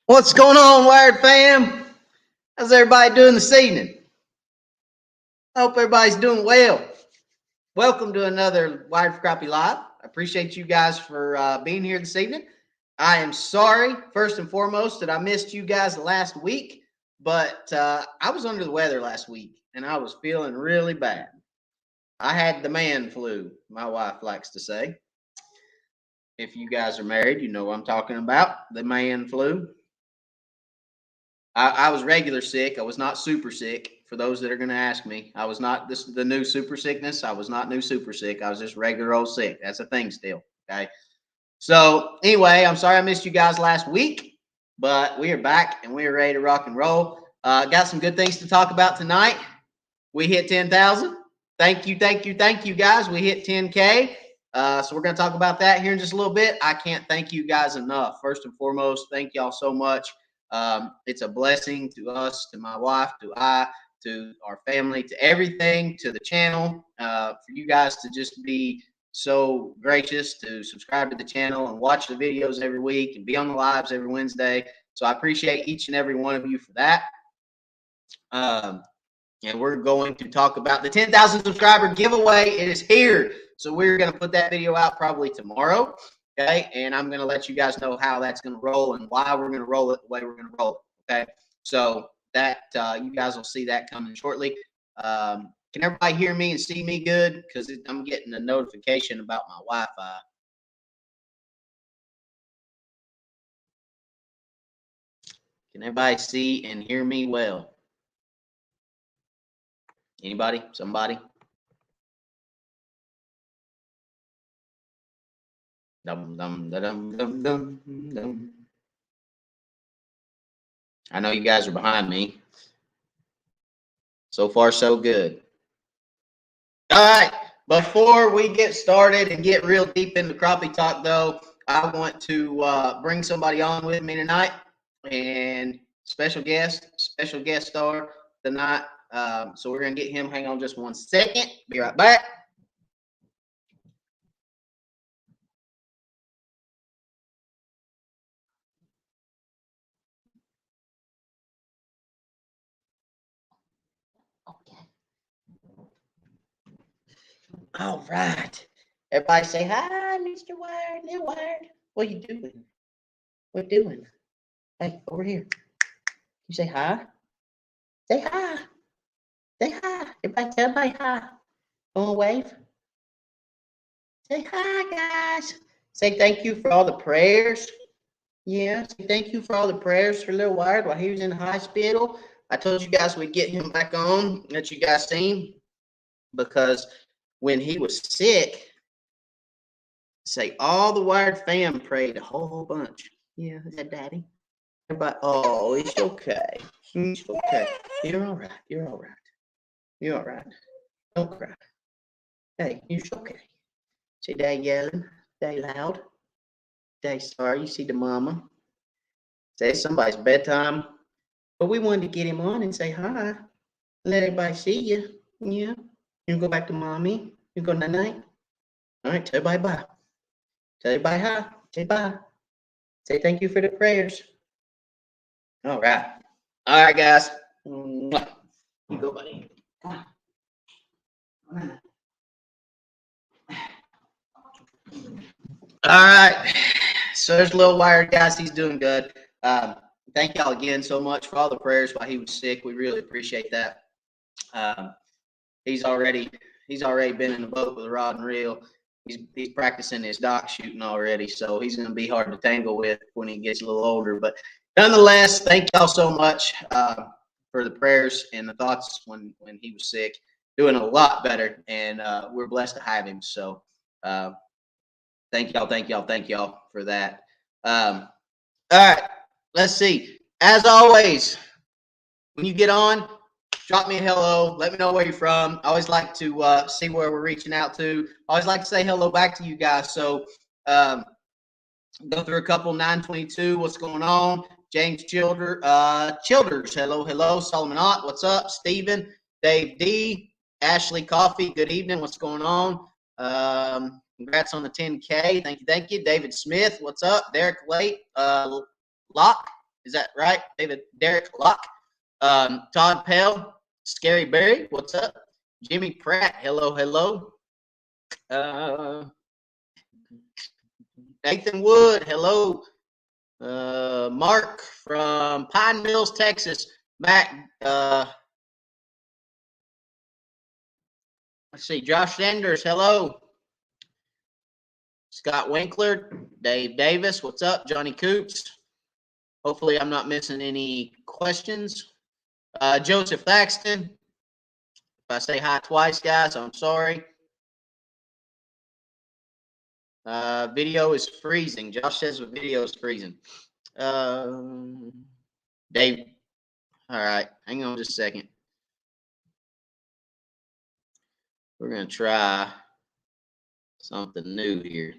What's going on, Wired fam? How's everybody doing this evening? I hope everybody's doing well. Welcome to another Wired for Crappie Live. I appreciate you guys for being here this evening. I am sorry, first and foremost, that I missed you guys last week, but I was under the weather last week and I was feeling really bad. I had the man flu, my wife likes to say. If you guys are married, you know what I'm talking about, the man flu. I was regular sick. I was not super sick. For those that are going to ask me, I was not the new super sickness. I was not new super sick. I was just regular old sick. That's a thing still. Okay. So anyway, I'm sorry I missed you guys last week, but we are back and we are ready to rock and roll. Got some good things to talk about tonight. We hit 10,000. Thank you, guys. We hit 10K. So we're going to talk about that here in just a little bit. I can't thank you guys enough. First and foremost, thank y'all so much. It's a blessing to us, to my wife, to our family, to everything, to the channel, for you guys to just be so gracious to subscribe to the channel and watch the videos every week and be on the lives every Wednesday. So I appreciate each and every one of you for that. And we're going to talk about the 10,000 subscriber giveaway. It is here. So we're going to put that video out probably tomorrow. Okay. And I'm going to let you guys know how that's going to roll and why we're going to roll it the way we're going to roll it. Okay. So that you guys will see that coming shortly. Can everybody hear me and see me good? Because I'm getting a notification about my Wi-Fi. Can everybody see and hear me well? Anybody? Somebody? Dum, dum, da, dum, dum, dum, dum. I know you guys are behind me. So far, so good. All right. Before we get started and get real deep into crappie talk, though, I want to bring somebody on with me tonight, and special guest star tonight. So we're gonna get him. Hang on just 1 second. Be right back. Okay. All right. Everybody say hi, Mr. Wired, Little Wired. What you doing? What doing? Hey, over here. You say hi. Say hi. Say hi. Everybody tell everybody hi. Go and wave. Say hi, guys. Say thank you for all the prayers. Yeah, say thank you for all the prayers for Little Wired while he was in the hospital. I told you guys we'd get him back on, let you guys see, because when he was sick, say all the Wired fam prayed a whole bunch. Yeah, is that Daddy? Everybody, oh, it's okay. It's okay. You're all right. You're all right. You're all right. Don't cry. Hey, it's okay. Say, Dad yelling. Dad loud. Dad sorry. You see the mama. Say it's somebody's bedtime. But we wanted to get him on and say hi. Let everybody see you. Yeah. You go back to mommy. You go night night. All right. Tell everybody bye. Tell everybody hi. Say bye. Say thank you for the prayers. All right. All right, guys. You go, buddy. Come on. All right. So there's Little Wired, guys. He's doing good. Thank y'all again so much for all the prayers while he was sick. We really appreciate that. He's already been in the boat with a rod and reel. He's practicing his dock shooting already, so he's going to be hard to tangle with when he gets a little older. But nonetheless, thank y'all so much for the prayers and the thoughts when he was sick. Doing a lot better, and we're blessed to have him. So thank y'all for that. All right, let's see. As always, when you get on, drop me a hello. Let me know where you're from. I always like to see where we're reaching out to. I always like to say hello back to you guys. So go through a couple. 922, what's going on? James Childers, hello. Solomon Ott, what's up? Stephen, Dave D, Ashley Coffee, good evening. What's going on? Congrats on the 10K. Thank you. David Smith, what's up? Derek Lake, Locke, Is that right? Derek Locke, Todd Pell, Scary Barry, what's up? Jimmy Pratt, hello, hello. Nathan Wood, hello. Mark from Pine Mills, Texas. Matt, let's see, Josh Sanders, hello. Scott Winkler, Dave Davis, what's up? Johnny Coops. Hopefully I'm not missing any questions. Joseph Thaxton. If I say hi twice, guys, I'm sorry. Video is freezing. Josh says the video is freezing. Dave. All right, hang on just a second. We're going to try something new here.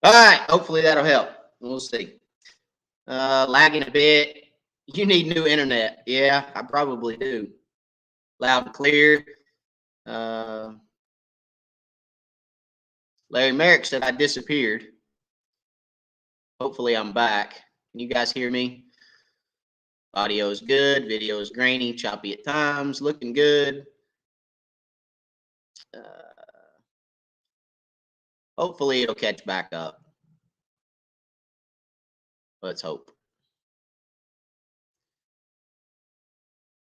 All right, hopefully that'll help. We'll see. Lagging a bit. You need new internet. Yeah, I probably do. Loud and clear. Larry Merrick said I disappeared. Hopefully I'm back. Can you guys hear me? Audio is good. Video is grainy, choppy at times. Looking good. Hopefully it'll catch back up. Let's hope.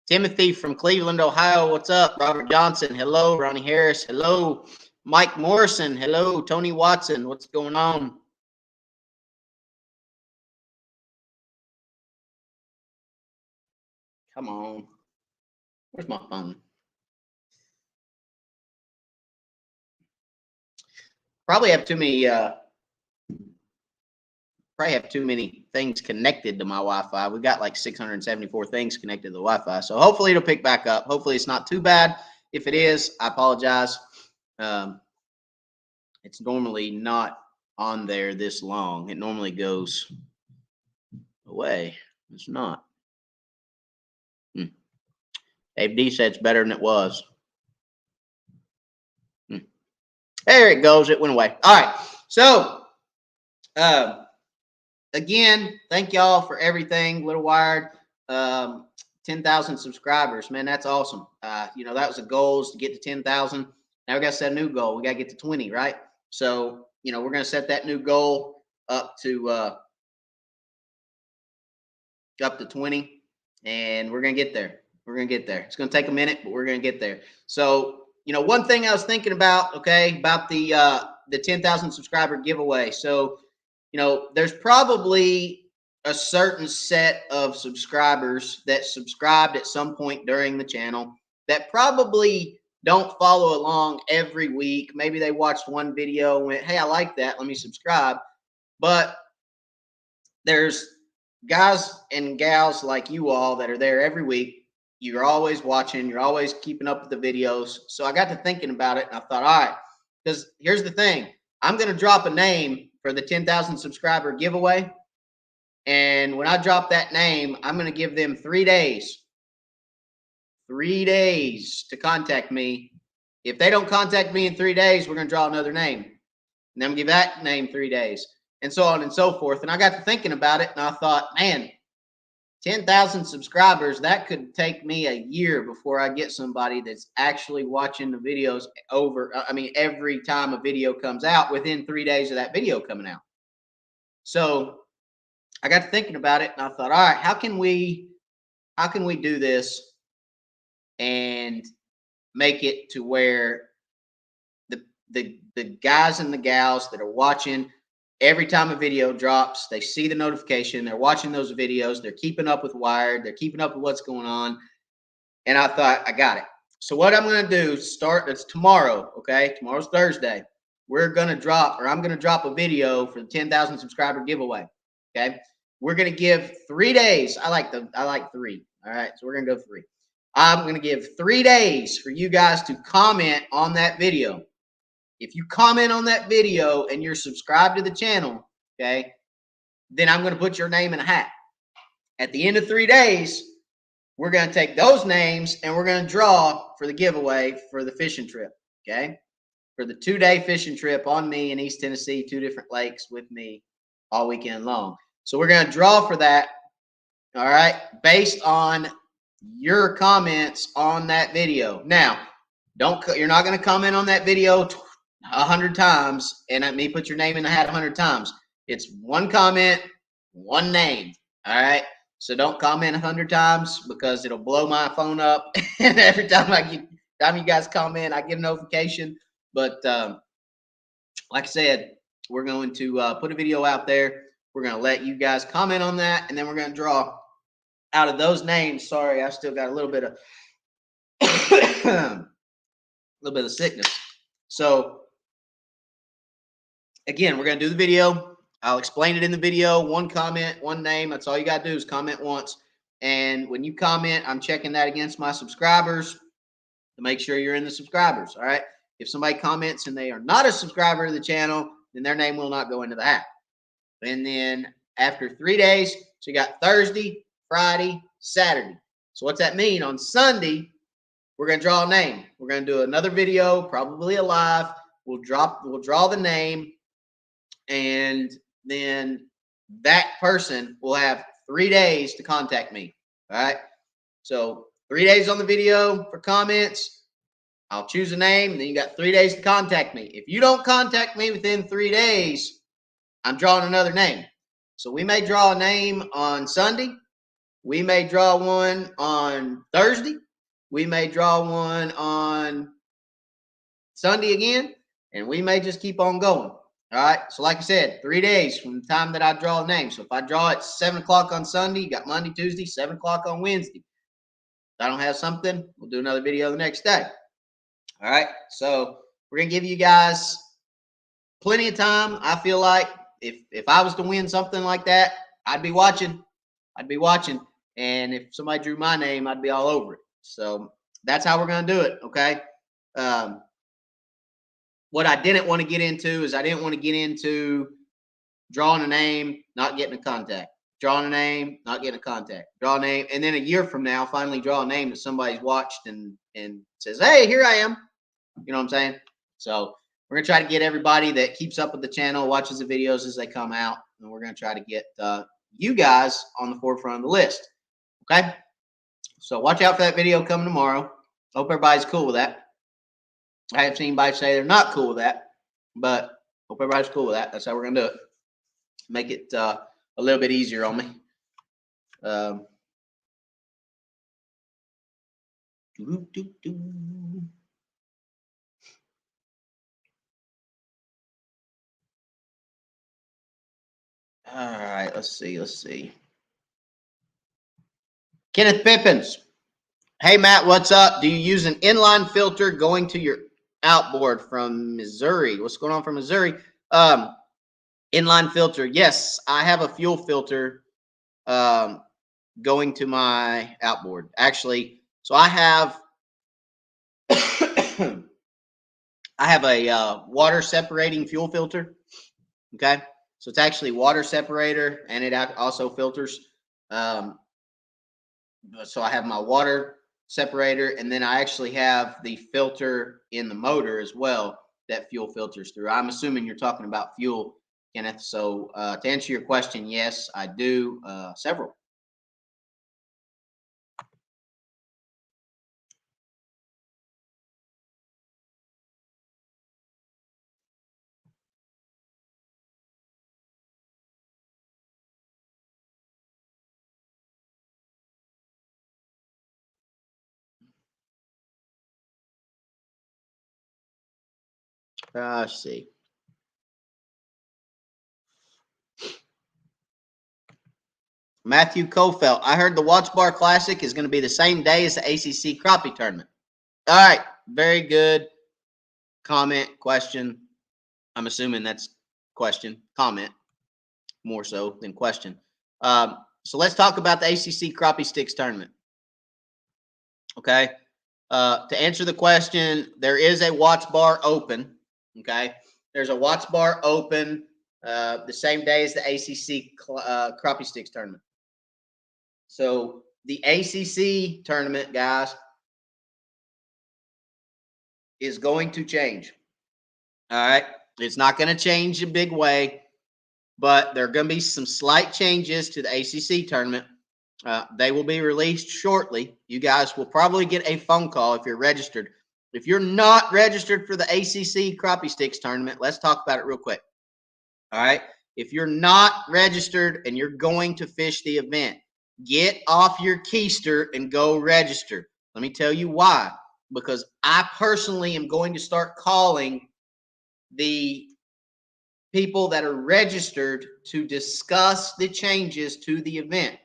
Timothy from Cleveland, Ohio. What's up? Robert Johnson. Hello. Ronnie Harris. Hello. Mike Morrison. Hello. Tony Watson. What's going on? Come on. Where's my phone? Probably have too many things connected to my Wi-Fi. We got like 674 things connected to the Wi-Fi. So hopefully it'll pick back up. Hopefully it's not too bad. If it is, I apologize. It's normally not on there this long. It normally goes away. It's not. Dave D said it's better than it was. There it goes. It went away. All right. So, again, thank y'all for everything. Little Wired, 10,000 subscribers. Man, that's awesome. You know, that was the goal, is to get to 10,000. Now we got to set a new goal. We got to get to 20, right? So, you know, we're going to set that new goal up to 20, and we're going to get there. We're going to get there. It's going to take a minute, but we're going to get there. So, you know, one thing I was thinking about, okay, about the 10,000 subscriber giveaway. So, you know, there's probably a certain set of subscribers that subscribed at some point during the channel that probably don't follow along every week. Maybe they watched one video and went, hey, I like that, let me subscribe. But there's guys and gals like you all that are there every week. You're always watching. You're always keeping up with the videos. So I got to thinking about it, and I thought, all right, because here's the thing. I'm going to drop a name for the 10,000 subscriber giveaway. And when I drop that name, I'm going to give them 3 days. 3 days to contact me. If they don't contact me in 3 days, we're going to draw another name. And then I'm going to give that name 3 days. And so on and so forth. And I got to thinking about it, and I thought, man, 10,000 subscribers, that could take me a year before I get somebody that's actually watching the videos every time a video comes out within 3 days of that video coming out. So I got to thinking about it, and I thought, all right, how can we do this and make it to where the guys and the gals that are watching, every time a video drops, they see the notification, they're watching those videos, they're keeping up with Wired, they're keeping up with what's going on. And I thought, I got it. So what I'm going to do, it's tomorrow, okay? Tomorrow's Thursday. I'm going to drop a video for the 10,000 subscriber giveaway, okay? We're going to give 3 days. I like 3. All right, so we're going to go 3. I'm going to give 3 days for you guys to comment on that video. If you comment on that video and you're subscribed to the channel, okay, then I'm going to put your name in a hat. At the end of 3 days, we're going to take those names and we're going to draw for the giveaway for the fishing trip. Okay. For the 2-day fishing trip on me in East Tennessee, 2 different lakes with me all weekend long. So we're going to draw for that. All right. Based on your comments on that video. Now, you're not going to comment on that video 100 times and let me put your name in the hat 100 times. It's one comment, one name. All right. So don't comment 100 times because it'll blow my phone up. And every time you guys comment, I get a notification. But like I said, we're going to put a video out there. We're going to let you guys comment on that, and then we're going to draw out of those names. Sorry, I still got a little bit of sickness. So again, we're going to do the video. I'll explain it in the video. One comment, one name. That's all you got to do is comment once. And when you comment, I'm checking that against my subscribers to make sure you're in the subscribers. All right. If somebody comments and they are not a subscriber to the channel, then their name will not go into the hat. And then after 3 days, so you got Thursday, Friday, Saturday. So what's that mean? On Sunday, we're going to draw a name. We're going to do another video, probably a live. We'll draw the name, and then that person will have 3 days to contact me. All right. So 3 days on the video for comments. I'll choose a name, and then you got 3 days to contact me. If you don't contact me within 3 days, I'm drawing another name. So we may draw a name on Sunday. We may draw one on Thursday. We may draw one on Sunday again, and we may just keep on going. All right. So like I said, 3 days from the time that I draw a name. So if I draw at 7 o'clock on Sunday, you got Monday, Tuesday, 7 o'clock on Wednesday. If I don't have something, we'll do another video the next day. All right. So we're going to give you guys plenty of time. I feel like if I was to win something like that, I'd be watching. And if somebody drew my name, I'd be all over it. So that's how we're going to do it. Okay. What I didn't want to get into is I didn't want to get into drawing a name, not getting a contact. Drawing a name, not getting a contact. Draw a name, and then a year from now, finally draw a name that somebody's watched and says, hey, here I am. You know what I'm saying? So we're going to try to get everybody that keeps up with the channel, watches the videos as they come out, and we're going to try to get you guys on the forefront of the list. Okay? So watch out for that video coming tomorrow. Hope everybody's cool with that. I haven't seen anybody say they're not cool with that, but hope everybody's cool with that. That's how we're going to do it. Make it a little bit easier on me. All right, let's see. Kenneth Pippins. Hey, Matt, what's up? Do you use an inline filter going to your outboard from Missouri? What's going on from Missouri? Inline filter. Yes, I have a fuel filter going to my outboard. Actually, so I have I have a water separating fuel filter. Okay. So it's actually water separator, and it also filters. So I have my water separator, and then I actually have the filter in the motor as well that fuel filters through. I'm assuming you're talking about fuel, Kenneth. So to answer your question, yes, I do several. Let's see. Matthew Kofelt. I heard the Watch Bar Classic is going to be the same day as the ACC Crappie Tournament. All right. Very good comment, question. I'm assuming that's question, comment, more so than question. So let's talk about the ACC Crappie Sticks Tournament. Okay. To answer the question, there is a Watch Bar open. Okay. There's a Watch Bar open the same day as the ACC Crappie Sticks Tournament. So the ACC tournament, guys, is going to change. All right. It's not going to change a big way, but there are going to be some slight changes to the ACC tournament. They will be released shortly. You guys will probably get a phone call if you're registered. If you're not registered for the ACC Crappie Sticks tournament, let's talk about it real quick. All right. If you're not registered and you're going to fish the event, get off your keister and go register. Let me tell you why. Because I personally am going to start calling the people that are registered to discuss the changes to the event.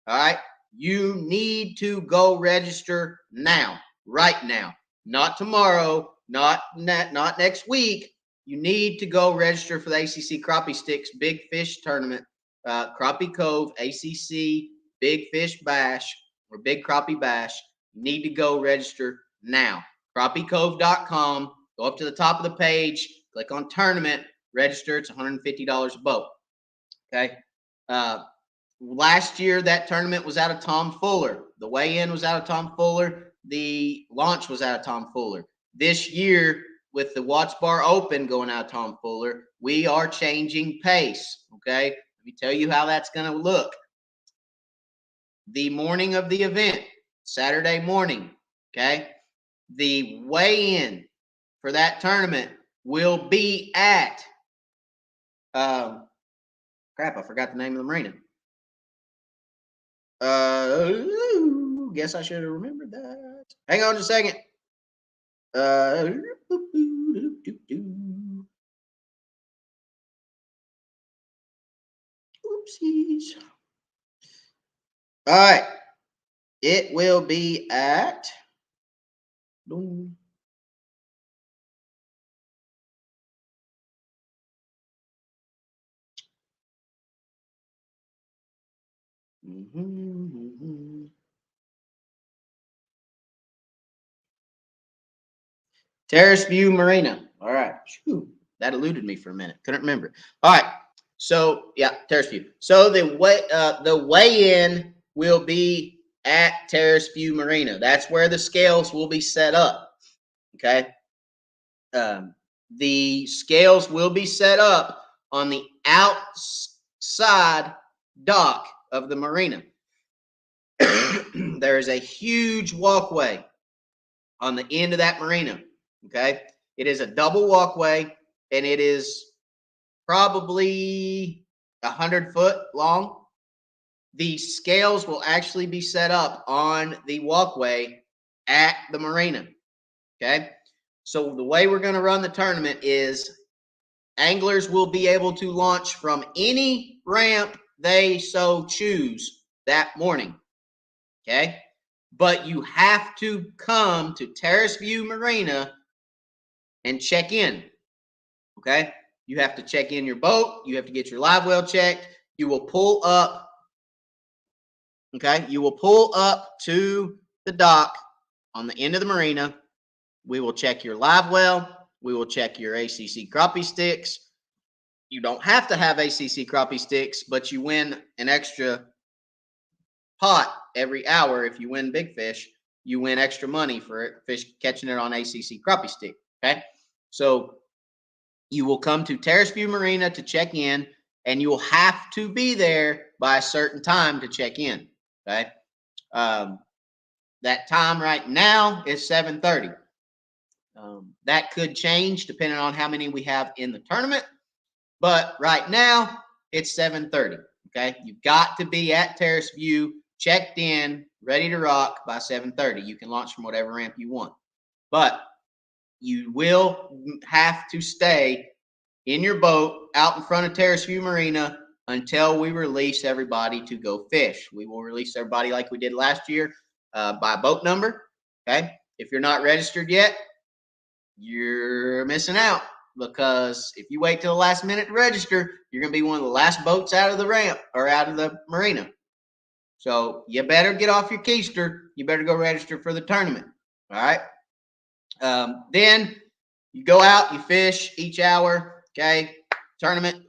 All right. You need to go register now, right now, not tomorrow, not next week. You need to go register for the ACC Crappie Sticks Big Fish Tournament, Crappie Cove, ACC Big Fish Bash, or Big Crappie Bash. You need to go register now. CrappieCove.com. Go up to the top of the page, click on tournament, register. It's $150 a boat. Okay. Last year, that tournament was out of Tom Fuller. The weigh-in was out of Tom Fuller. The launch was out of Tom Fuller. This year, with the Watts Bar Open going out of Tom Fuller, we are changing pace. Okay. Let me tell you how that's going to look. The morning of the event, Saturday morning, okay, the weigh-in for that tournament will be at crap, I forgot the name of the marina. Guess I should have remembered that. Hang on just a second. Oopsies. All right. It will be at Terrace View Marina. All right. Whew, that eluded me for a minute. Couldn't remember. All right. So yeah, Terrace View. So the weigh-in will be at Terrace View Marina. That's where the scales will be set up. Okay. The scales will be set up on the outside dock of the marina. There is a huge walkway on the end of that marina. Okay. It is a double walkway and it is probably 100 foot long. The scales will actually be set up on the walkway at the marina. Okay. So the way we're going to run the tournament is anglers will be able to launch from any ramp they so choose that morning. Okay. But you have to come to Terrace View Marina and check in. Okay. You have to check in your boat. You have to get your live well checked. You will pull up. Okay. You will pull up to the dock on the end of the marina. We will check your live well. We will check your ACC crappie sticks. You don't have to have ACC crappie sticks, but you win an extra pot every hour. If you win big fish, you win extra money for fish catching it on ACC crappie stick. Okay. So you will come to Terrace View Marina to check in, and you will have to be there by a certain time to check in. Okay. That time right now is 7:30. That could change depending on how many we have in the tournament. But right now, it's 7:30. Okay. You've got to be at Terrace View, checked in, ready to rock by 7:30. You can launch from whatever ramp you want. But you will have to stay in your boat out in front of Terrace View Marina until we release everybody to go fish. We will release everybody like we did last year by boat number. Okay. If you're not registered yet, you're missing out, because if you wait till the last minute to register, you're going to be one of the last boats out of the ramp or out of the marina. So you better get off your keister. You better go register for the tournament. All right. Then you go out, you fish each hour. Okay. Tournament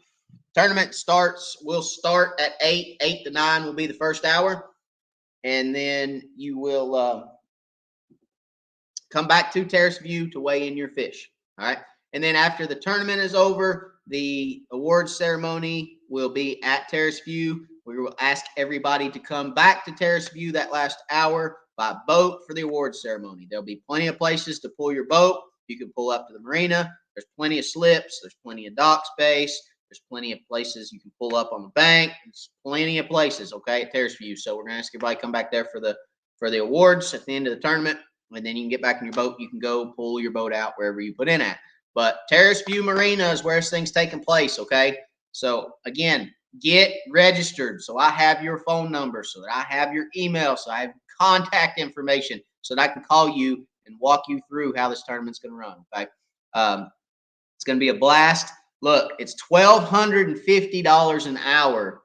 will start at 8 to 9 will be the first hour. and then you will come back to Terrace View to weigh in your fish. All right. And then after the tournament is over, the awards ceremony will be at Terrace View. We will ask everybody to come back to Terrace View that last hour by boat for the awards ceremony. There'll be plenty of places to pull your boat. You can pull up to the marina. There's plenty of slips. There's plenty of dock space. There's plenty of places you can pull up on the bank. There's plenty of places, okay, at Terrace View. So we're going to ask everybody to come back there for the awards at the end of the tournament. And then you can get back in your boat. You can go pull your boat out wherever you put in at. But Terrace View Marina is where this thing's taking place, okay? So, again, get registered so I have your phone number, so that I have your email, so I have contact information, so that I can call you and walk you through how this tournament's going to run, okay? It's going to be a blast. Look, it's $1,250 an hour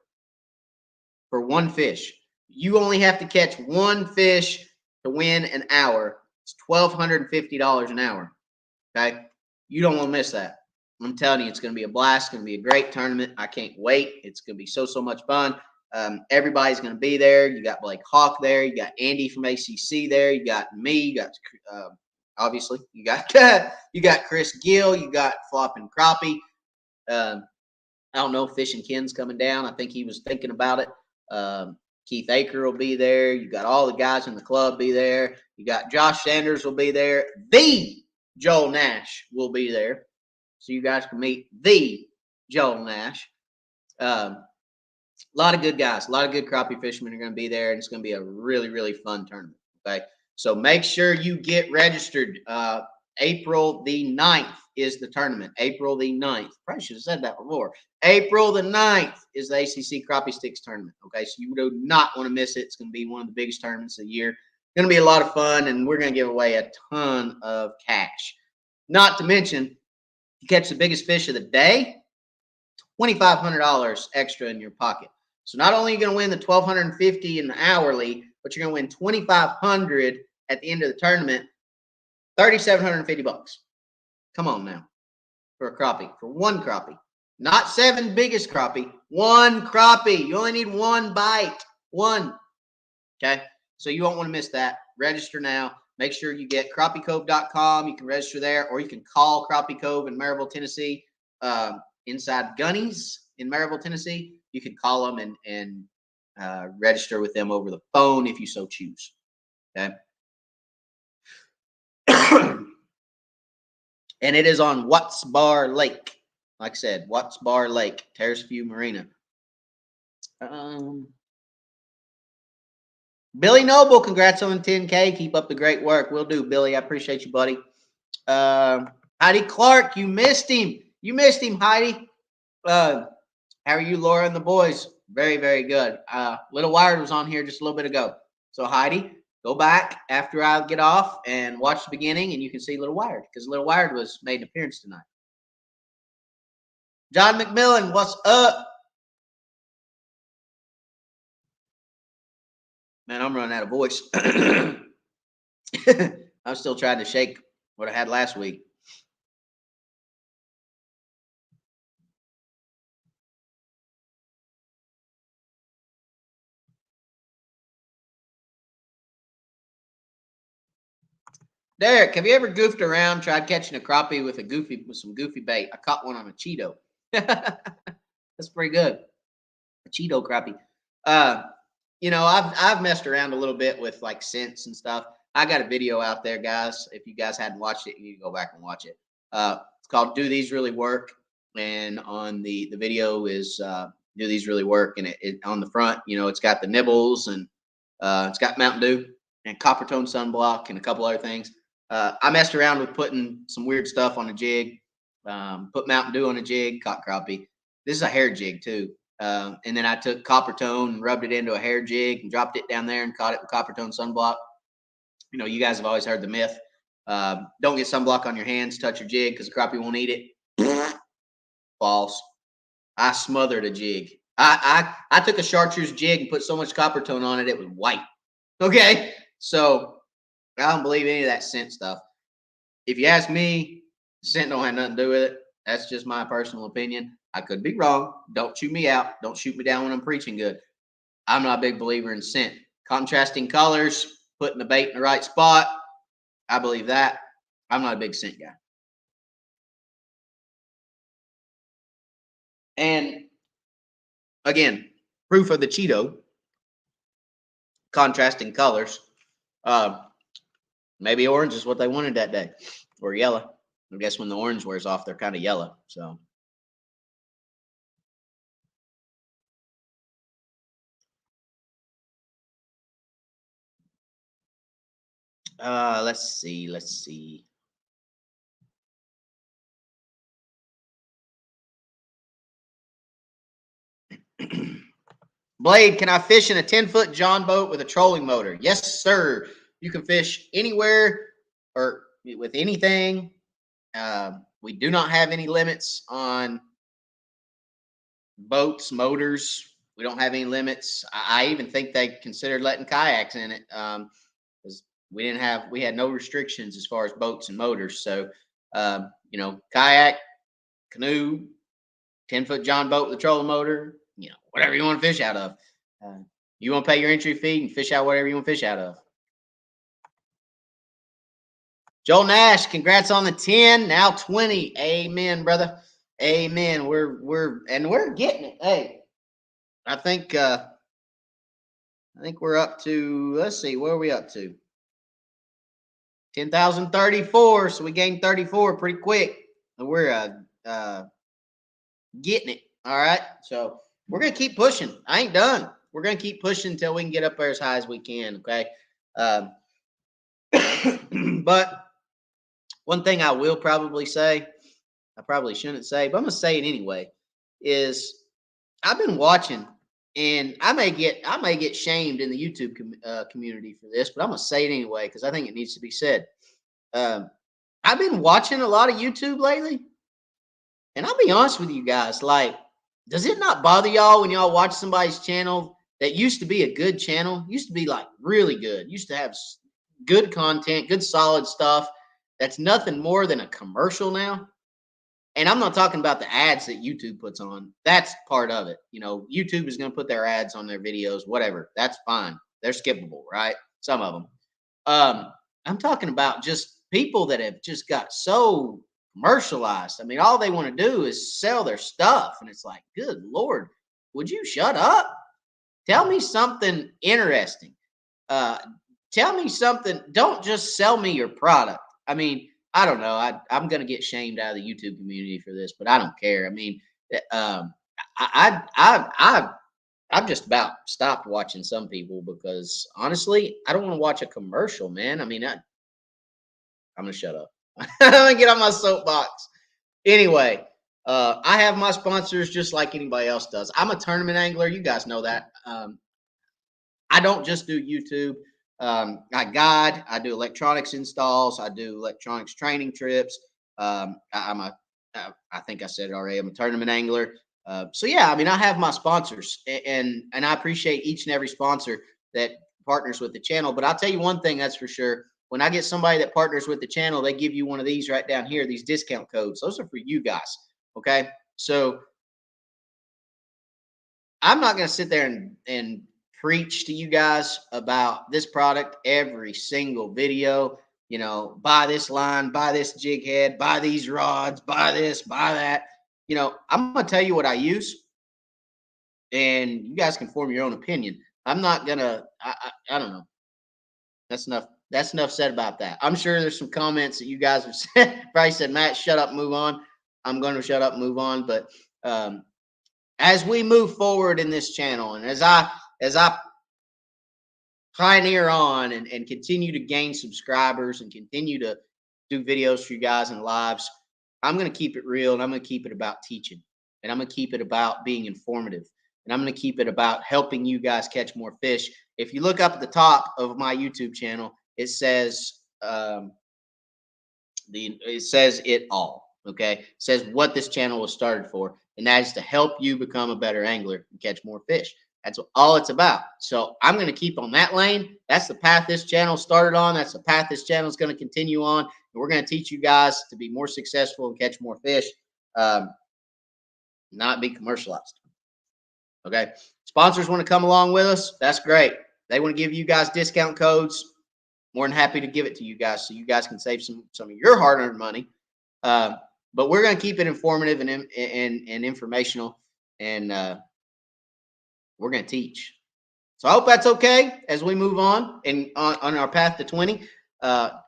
for one fish. You only have to catch one fish to win an hour. It's $1,250 an hour. Okay. You don't want to miss that. I'm telling you, it's going to be a blast. It's going to be a great tournament. I can't wait. It's going to be so much fun. Everybody's going to be there. You got Blake Hawk there. You got Andy from ACC there. You got me. You got, obviously, you got Chris Gill. You got Flopping Crappie. I don't know if Fishing Ken's coming down. I think he was thinking about it. Keith Aker will be there. You got all the guys in the club be there. You got Josh Sanders will be there. The Joel Nash will be there. So you guys can meet the Joel Nash. A lot of good guys. A lot of good crappie fishermen are going to be there. And it's going to be a really, really fun tournament. Okay. So make sure you get registered. April the 9th is the tournament. April the 9th. Probably should have said that before. April the 9th is the ACC Crappie Sticks tournament. Okay, so you do not want to miss it. It's going to be one of the biggest tournaments of the year. It's going to be a lot of fun, and we're going to give away a ton of cash. Not to mention, you catch the biggest fish of the day, $2,500 extra in your pocket. So not only are you going to win the $1,250 in the hourly, but you're going to win $2,500 at the end of the tournament. $3,750. Come on now. For a crappie. For one crappie. Not 7 biggest crappie. One crappie. You only need one bite. One. Okay? So you won't want to miss that. Register now. Make sure you get crappiecove.com. You can register there, or you can call Crappie Cove in Maryville, Tennessee. Inside Gunny's in Maryville, Tennessee. You can call them and register with them over the phone if you so choose. Okay? And it is on Watts Bar Lake. Like I said, Watts Bar Lake, Terrace View Marina. Billy Noble, congrats on 10K. Keep up the great work. Will do, Billy. I appreciate you, buddy. Heidi Clark, you missed him. You missed him, Heidi. How are you, Laura and the boys? Very, very good. Little Wired was on here just a little bit ago. So, Heidi, go back after I get off and watch the beginning, and you can see Little Wired, because Little Wired made an appearance tonight. John McMillan, what's up? Man, I'm running out of voice. I'm still trying to shake what I had last week. Derek, have you ever goofed around, tried catching a crappie with some goofy bait? I caught one on a Cheeto. That's pretty good. A Cheeto crappie. I've messed around a little bit with like scents and stuff. I got a video out there, guys. If you guys hadn't watched it, you need to go back and watch it. It's called "Do These Really Work?" And on the video is "Do These Really Work?" And it on the front, it's got the nibbles and it's got Mountain Dew and copper tone sunblock and a couple other things. I messed around with putting some weird stuff on a jig. Put Mountain Dew on a jig, caught crappie. This is a hair jig too. And then I took copper tone and rubbed it into a hair jig and dropped it down there and caught it with copper tone sunblock. You guys have always heard the myth. Don't get sunblock on your hands, touch your jig because the crappie won't eat it. False. I smothered a jig. I took a chartreuse jig and put so much copper tone on it, it was white. Okay? So I don't believe any of that scent stuff. If you ask me, scent don't have nothing to do with it. That's just my personal opinion. I could be wrong. Don't chew me out. Don't shoot me down when I'm preaching good. I'm not a big believer in scent. Contrasting colors, putting the bait in the right spot. I believe that. I'm not a big scent guy. And again, proof of the Cheeto, contrasting colors. Maybe orange is what they wanted that day, or yellow. I guess when the orange wears off, they're kind of yellow. So let's see. Blade, can I fish in a 10-foot John boat with a trolling motor? Yes, sir. You can fish anywhere or with anything. We do not have any limits on boats, motors. We don't have any limits. I even think they considered letting kayaks in it, because we had no restrictions as far as boats and motors. So, kayak, canoe, 10-foot John boat with a trolling motor, whatever you want to fish out of. You want to pay your entry fee and fish out whatever you want to fish out of. Joel Nash, congrats on the 10, now 20. Amen, brother. Amen. We're getting it. Hey, I think we're up to, let's see, what are we up to? 10,034. So we gained 34 pretty quick. And we're getting it. All right. So we're gonna keep pushing. I ain't done. We're gonna keep pushing until we can get up there as high as we can. Okay. But one thing I will probably say, I probably shouldn't say, but I'm gonna say it anyway, is I've been watching, and I may get shamed in the YouTube community for this, but I'm gonna say it anyway because I think it needs to be said. I've been watching a lot of YouTube lately, and I'll be honest with you guys, like, does it not bother y'all when y'all watch somebody's channel that used to be a good channel, used to be like really good, used to have good content, good solid stuff, that's nothing more than a commercial now? And I'm not talking about the ads that YouTube puts on. That's part of it. YouTube is going to put their ads on their videos, whatever. That's fine. They're skippable, right? Some of them. I'm talking about just people that have just got so commercialized. I mean, all they want to do is sell their stuff. And it's like, good Lord, would you shut up? Tell me something interesting. Tell me something. Don't just sell me your product. I mean, I don't know. I'm going to get shamed out of the YouTube community for this, but I don't care. I mean, I've just about stopped watching some people because honestly, I don't want to watch a commercial, man. I mean, I'm going to shut up. I'm going to get on my soapbox. Anyway, I have my sponsors just like anybody else does. I'm a tournament angler. You guys know that. I don't just do YouTube. I guide. I do electronics installs. I do electronics training trips. I think I said it already. I'm a tournament angler. So yeah, I mean, I have my sponsors, and I appreciate each and every sponsor that partners with the channel. But I'll tell you one thing that's for sure. When I get somebody that partners with the channel, they give you one of these right down here, these discount codes. Those are for you guys. Okay. So I'm not going to sit there and preach to you guys about this product every single video. Buy this line, buy this jig head, buy these rods, buy this, buy that. I'm going to tell you what I use, and you guys can form your own opinion. I'm not going to, I don't know. That's enough. That's enough said about that. I'm sure there's some comments that you guys have said, probably said, Matt, shut up, move on. I'm going to shut up, move on. But as we move forward in this channel, and as I pioneer on and continue to gain subscribers and continue to do videos for you guys and lives, I'm going to keep it real, and I'm going to keep it about teaching, and I'm going to keep it about being informative, and I'm going to keep it about helping you guys catch more fish. If you look up at the top of my YouTube channel, it says it all. Okay, it says what this channel was started for, and that is to help you become a better angler and catch more fish. That's all it's about. So I'm going to keep on that lane. That's the path this channel started on. That's the path this channel is going to continue on. And we're going to teach you guys to be more successful and catch more fish, not be commercialized. Okay. Sponsors want to come along with us. That's great. they want to give you guys discount codes, more than happy to give it to you guys so you guys can save some of your hard-earned money. But we're going to keep it informative and informational, and we're going to teach. So I hope that's okay as we move on and on our path to 20.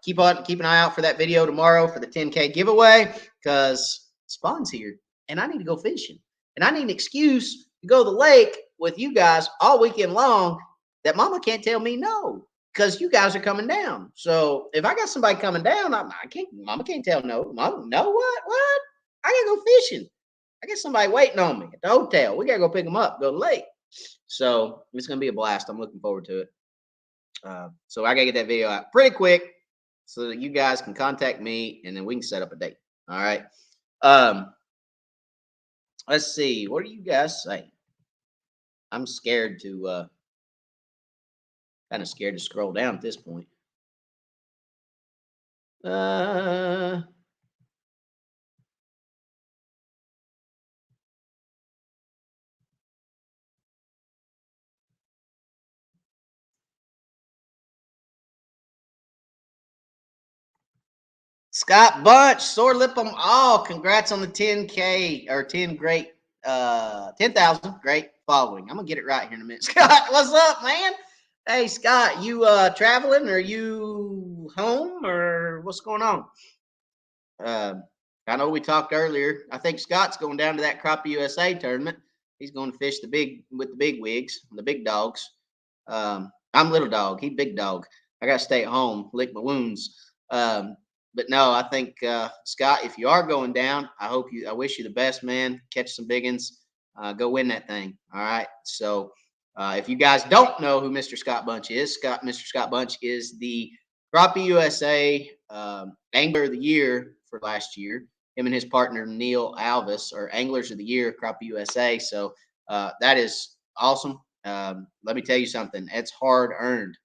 Keep an eye out for that video tomorrow for the 10K giveaway, because spawn's here and I need to go fishing, and I need an excuse to go to the lake with you guys all weekend long that mama can't tell me no, because you guys are coming down. So if I got somebody coming down, mama can't tell no. Mama, no, what? I gotta go fishing. I got somebody waiting on me at the hotel. We gotta go pick them up, go to the lake. So it's gonna be a blast. I'm looking forward to it. So I gotta get that video out pretty quick so that you guys can contact me and then we can set up a date. All right. Let's see. What do you guys say? I'm scared to kind of scared to scroll down at this point. Scott Bunch, sore lip them all. Congrats on the 10K or 10 great 10,000 great following. I'm gonna get it right here in a minute. Scott, what's up, man? Hey Scott, you traveling? Or you home, or what's going on? I know we talked earlier. I think Scott's going down to that Crappie USA tournament. He's going to fish with the big wigs, the big dogs. I'm little dog. He big dog. I got to stay at home, lick my wounds. But no, I think Scott, if you are going down, I wish you the best, man. Catch some biggins, go win that thing. All right. So if you guys don't know who Mr. Scott Bunch is, Mr. Scott Bunch is the Crappie USA Angler of the Year for last year. Him and his partner Neil Alvis are Anglers of the Year, Crappie USA. So that is awesome. Let me tell you something. It's hard earned.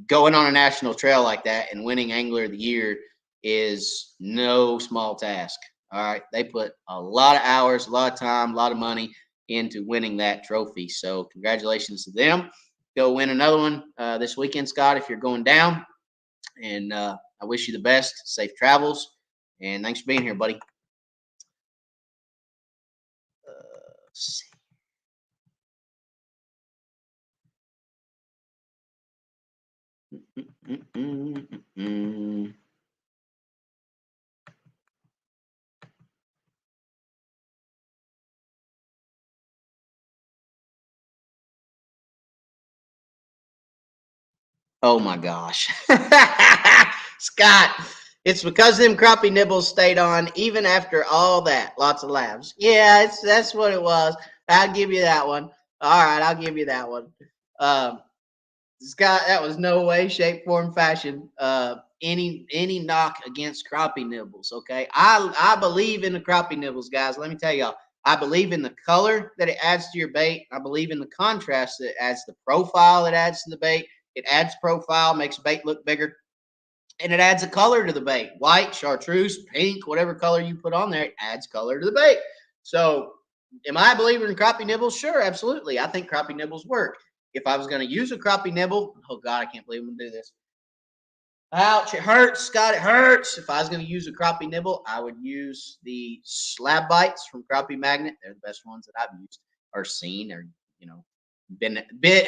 Going on a national trail like that and winning Angler of the Year is no small task. All right. They put a lot of hours, a lot of time, a lot of money into winning that trophy. So congratulations to them. Go win another one this weekend, Scott, if you're going down. And I wish you the best. Safe travels. And thanks for being here, buddy. Let's see. Oh my gosh. Scott, it's because them crappie nibbles stayed on even after all that. Lots of laughs. Yeah, that's what it was. I'll give you that one. All right, I'll give you that one. Scott, that was no way, shape, form, fashion any knock against crappie nibbles. Okay, I believe in the crappie nibbles, guys. Let me tell y'all, I believe in the color that it adds to your bait. I believe in the contrast that it adds, the profile it adds to the bait. It adds profile, makes bait look bigger, and it adds a color to the bait. White, chartreuse, pink, whatever color you put on there, it adds color to the bait. So, am I a believer in crappie nibbles? Sure, absolutely. I think crappie nibbles work. If I was going to use a crappie nibble, oh God, I can't believe I'm going to do this. Ouch, it hurts, Scott, it hurts. If I was going to use a crappie nibble, I would use the slab bites from Crappie Magnet. They're the best ones that I've used or seen or,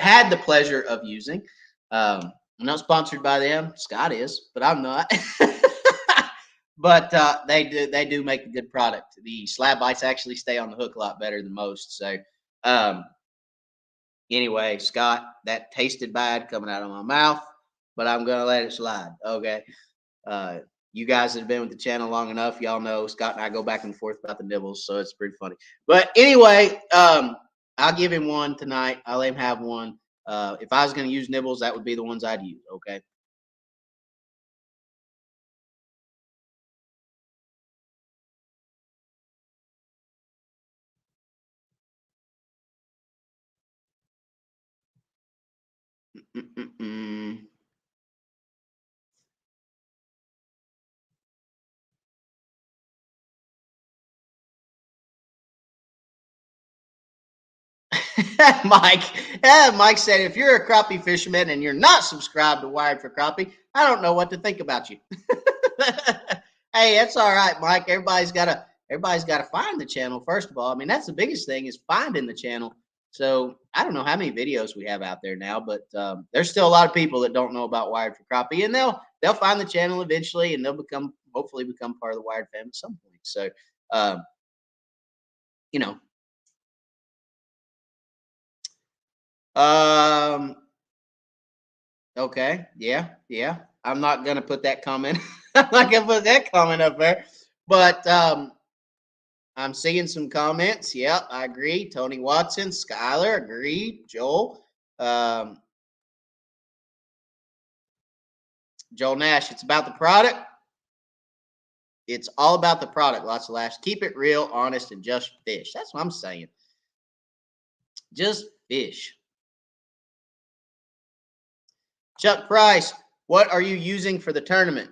had the pleasure of using. I'm not sponsored by them. Scott is, but I'm not. But they do make a good product. The slab bites actually stay on the hook a lot better than most. So anyway, Scott, that tasted bad coming out of my mouth, but I'm gonna let it slide. Okay. You guys that have been with the channel long enough, y'all know Scott and I go back and forth about the nibbles, so it's pretty funny. But anyway, I'll give him one tonight. I'll let him have one. If I was going to use nibbles, that would be the ones I'd use. Okay. Mike, Mike said, if you're a crappie fisherman and you're not subscribed to Wired for Crappie, I don't know what to think about you. Hey, that's all right, Mike. Everybody's gotta find the channel, first of all. I mean, that's the biggest thing is finding the channel. So I don't know how many videos we have out there now, but there's still a lot of people that don't know about Wired for Crappie, and they'll find the channel eventually, and they'll hopefully become part of the Wired family at some point. So, um, you know, um, okay, yeah, yeah. I'm not gonna put that comment. I'm not gonna put that comment up there, but I'm seeing some comments. Yep, I agree. Tony Watson, Skylar, agree. Joel, um, Joel Nash. It's about the product. It's all about the product. Lots of laughs. Keep it real, honest, and just fish. That's what I'm saying. Just fish. Chuck Price, what are you using for the tournament?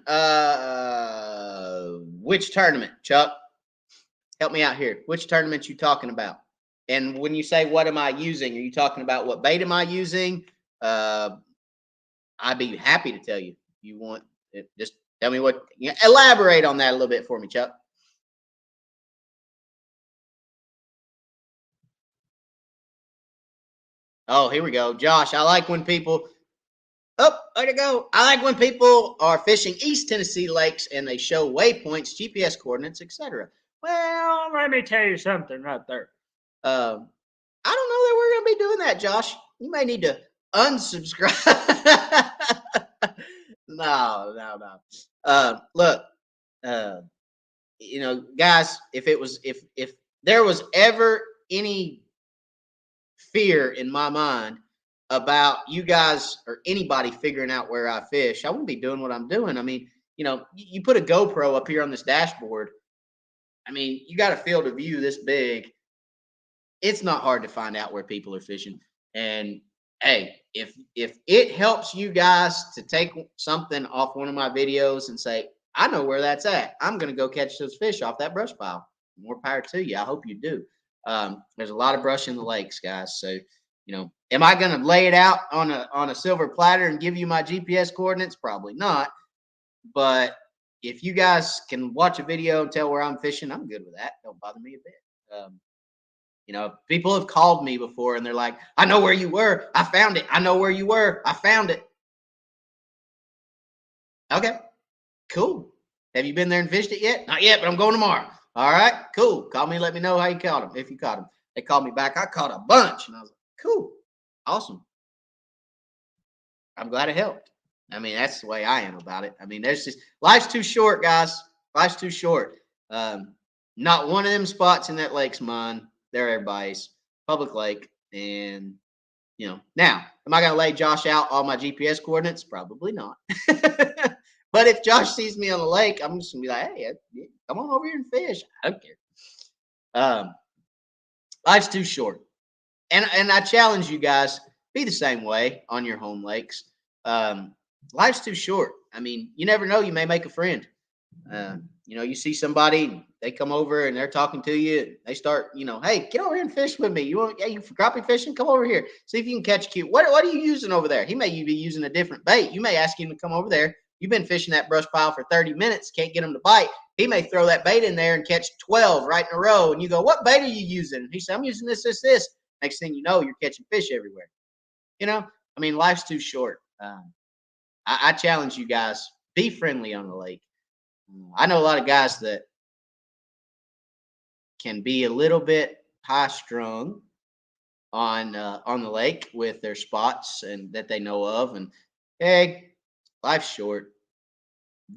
Which tournament, Chuck? Help me out here. Which tournament you talking about? And when you say what am I using, are you talking about what bait am I using? I'd be happy to tell you. If you want it, just tell me what. Elaborate on that a little bit for me, Chuck. Oh, here we go, Josh. I like when people. Oh, there you go. I like when people are fishing East Tennessee lakes and they show waypoints, GPS coordinates, etc. Well, let me tell you something right there. I don't know that we're going to be doing that, Josh. You may need to unsubscribe. No. Look, uh, guys, if there was ever any fear in my mind about you guys or anybody figuring out where I fish, I wouldn't be doing what I'm doing. I mean, you put a GoPro up here on this dashboard. I mean, you got a field of view this big. It's not hard to find out where people are fishing. And hey, if it helps you guys to take something off one of my videos and say, I know where that's at, I'm going to go catch those fish off that brush pile. More power to you. I hope you do. There's a lot of brush in the lakes, guys. So, am I going to lay it out on a silver platter and give you my GPS coordinates? Probably not. But if you guys can watch a video and tell where I'm fishing, I'm good with that. Don't bother me a bit. People have called me before and they're like, I know where you were. I found it. I know where you were. I found it. Okay, cool. Have you been there and fished it yet? Not yet, but I'm going tomorrow. All right, cool. Call me. Let me know how you caught them. If you caught them, they called me back. I caught a bunch. And I was like, cool. Awesome. I'm glad it helped. I mean, that's the way I am about it. I mean, life's too short, guys. Life's too short. Not one of them spots in that lake's mine. They're everybody's public lake. And, now, am I going to lay Josh out all my GPS coordinates? Probably not. But if Josh sees me on the lake, I'm just going to be like, hey, come on over here and fish. I don't care. Life's too short. And I challenge you guys, be the same way on your home lakes. Life's too short. I mean, you never know. You may make a friend. You see somebody, they come over and they're talking to you. They start, hey, get over here and fish with me. You for crappie fishing? Come over here. See if you can catch a cute. What are you using over there? He may be using a different bait. You may ask him to come over there. You've been fishing that brush pile for 30 minutes, can't get him to bite. He may throw that bait in there and catch 12 right in a row. And you go, what bait are you using? He said, I'm using this. Next thing you know, you're catching fish everywhere. I mean, life's too short. I challenge you guys, be friendly on the lake. I know a lot of guys that can be a little bit high strung on the lake with their spots and that they know of. And hey, life's short.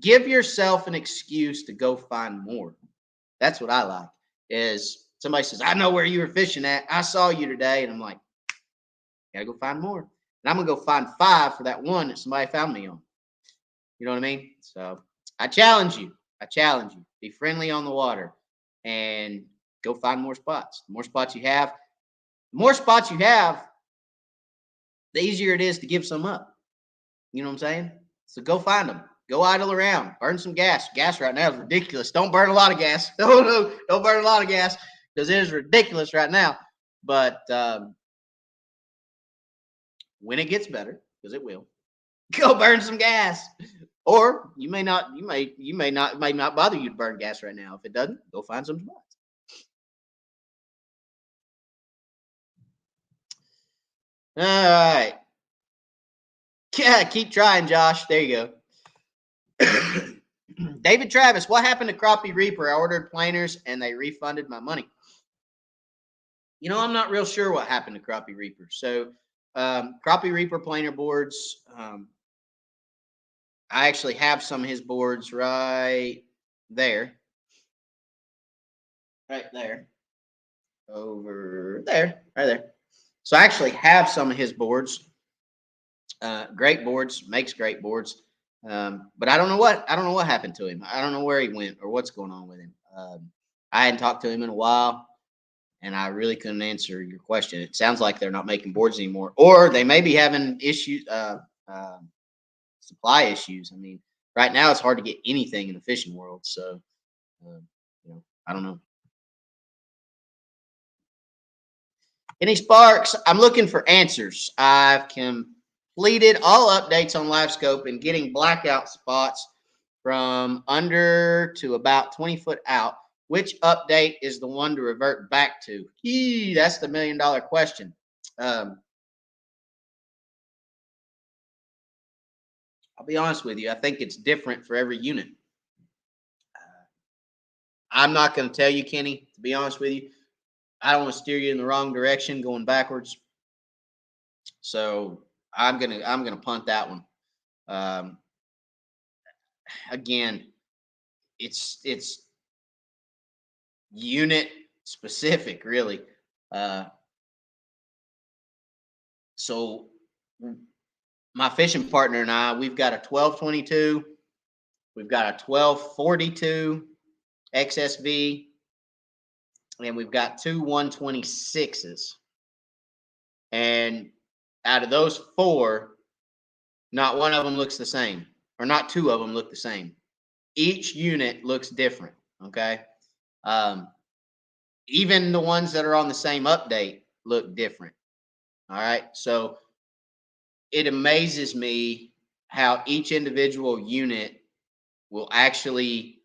Give yourself an excuse to go find more. That's what I like. Is somebody says, I know where you were fishing at. I saw you today. And I'm like, gotta go find more. And I'm gonna go find 5 for that one that somebody found me on. You know what I mean? So I challenge you. Be friendly on the water and go find more spots. The more spots you have, the easier it is to give some up. You know what I'm saying? So go find them. Go idle around. Burn some gas. Gas right now is ridiculous. Don't burn a lot of gas. Don't burn a lot of gas because it is ridiculous right now. But when it gets better, because it will, go burn some gas. Or you may not, it may not bother you to burn gas right now. If it doesn't, go find some spots. All right. Yeah, keep trying, Josh. There you go. David Travis, what happened to Crappie Reaper? I ordered planers and they refunded my money. You know, I'm not real sure what happened to Crappie Reaper. So, Crappie Reaper planer boards. I actually have some of his boards right there. Right there. Over there. Right there. So I actually have some of his boards. Great boards, makes great boards. But I don't know what happened to him. I don't know where he went or what's going on with him. I hadn't talked to him in a while, and I really couldn't answer your question. It sounds like they're not making boards anymore, or they may be having issues, supply issues. I mean, right now it's hard to get anything in the fishing world, so I don't know. Any sparks? I'm looking for answers. I've completed all updates on LiveScope and getting blackout spots from under to about 20 foot out. Which update is the one to revert back to? That's the $1 million question. I'll be honest with you. I think it's different for every unit. I'm not going to tell you, Kenny, to be honest with you. I don't want to steer you in the wrong direction going backwards. So I'm gonna punt that one. Again, it's unit specific, really. So my fishing partner and I, we've got a 1222, we've got a 1242 XSV, and we've got two 126s. And out of those four, not one of them looks the same, or not two of them look the same. Each unit looks different. Okay. Even the ones that are on the same update look different. All right. So it amazes me how each individual unit will actually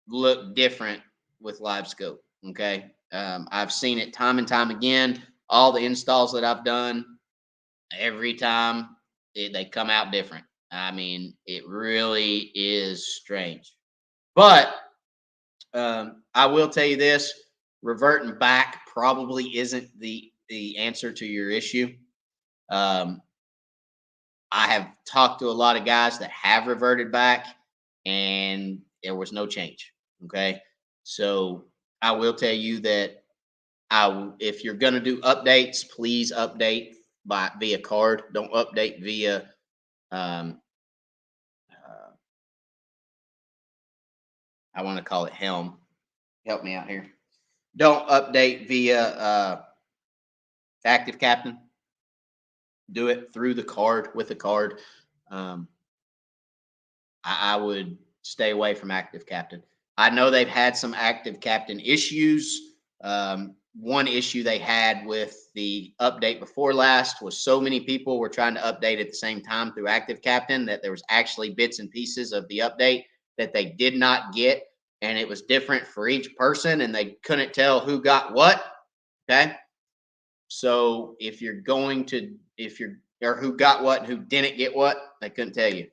look different with LiveScope. Okay. I've seen it time and time again. All the installs that I've done, every time they come out different. I mean, it really is strange. But I will tell you this: reverting back probably isn't the answer to your issue. I have talked to a lot of guys that have reverted back, and there was no change. Okay, so I will tell you that if you're going to do updates, please update via card. Don't update via I want to call it Helm. Help me out here. Don't update via Active Captain. Do it through the card with the card. I would stay away from Active Captain. I know they've had some Active Captain issues. One issue they had with the update before last was so many people were trying to update at the same time through Active Captain that there was actually bits and pieces of the update that they did not get, and it was different for each person, and they couldn't tell who got what. Okay, so if you're or who got what and who didn't get what, they couldn't tell you.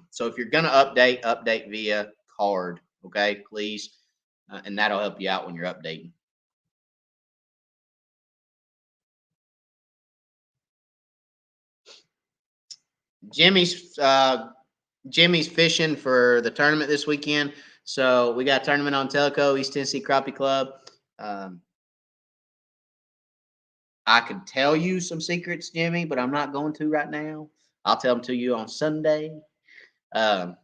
So if you're going to update via card, okay, please, and that'll help you out when you're updating. Jimmy's fishing for the tournament this weekend. So we got a tournament on Teleco, East Tennessee Crappie Club. I could tell you some secrets, Jimmy, but I'm not going to right now. I'll tell them to you on Sunday. No,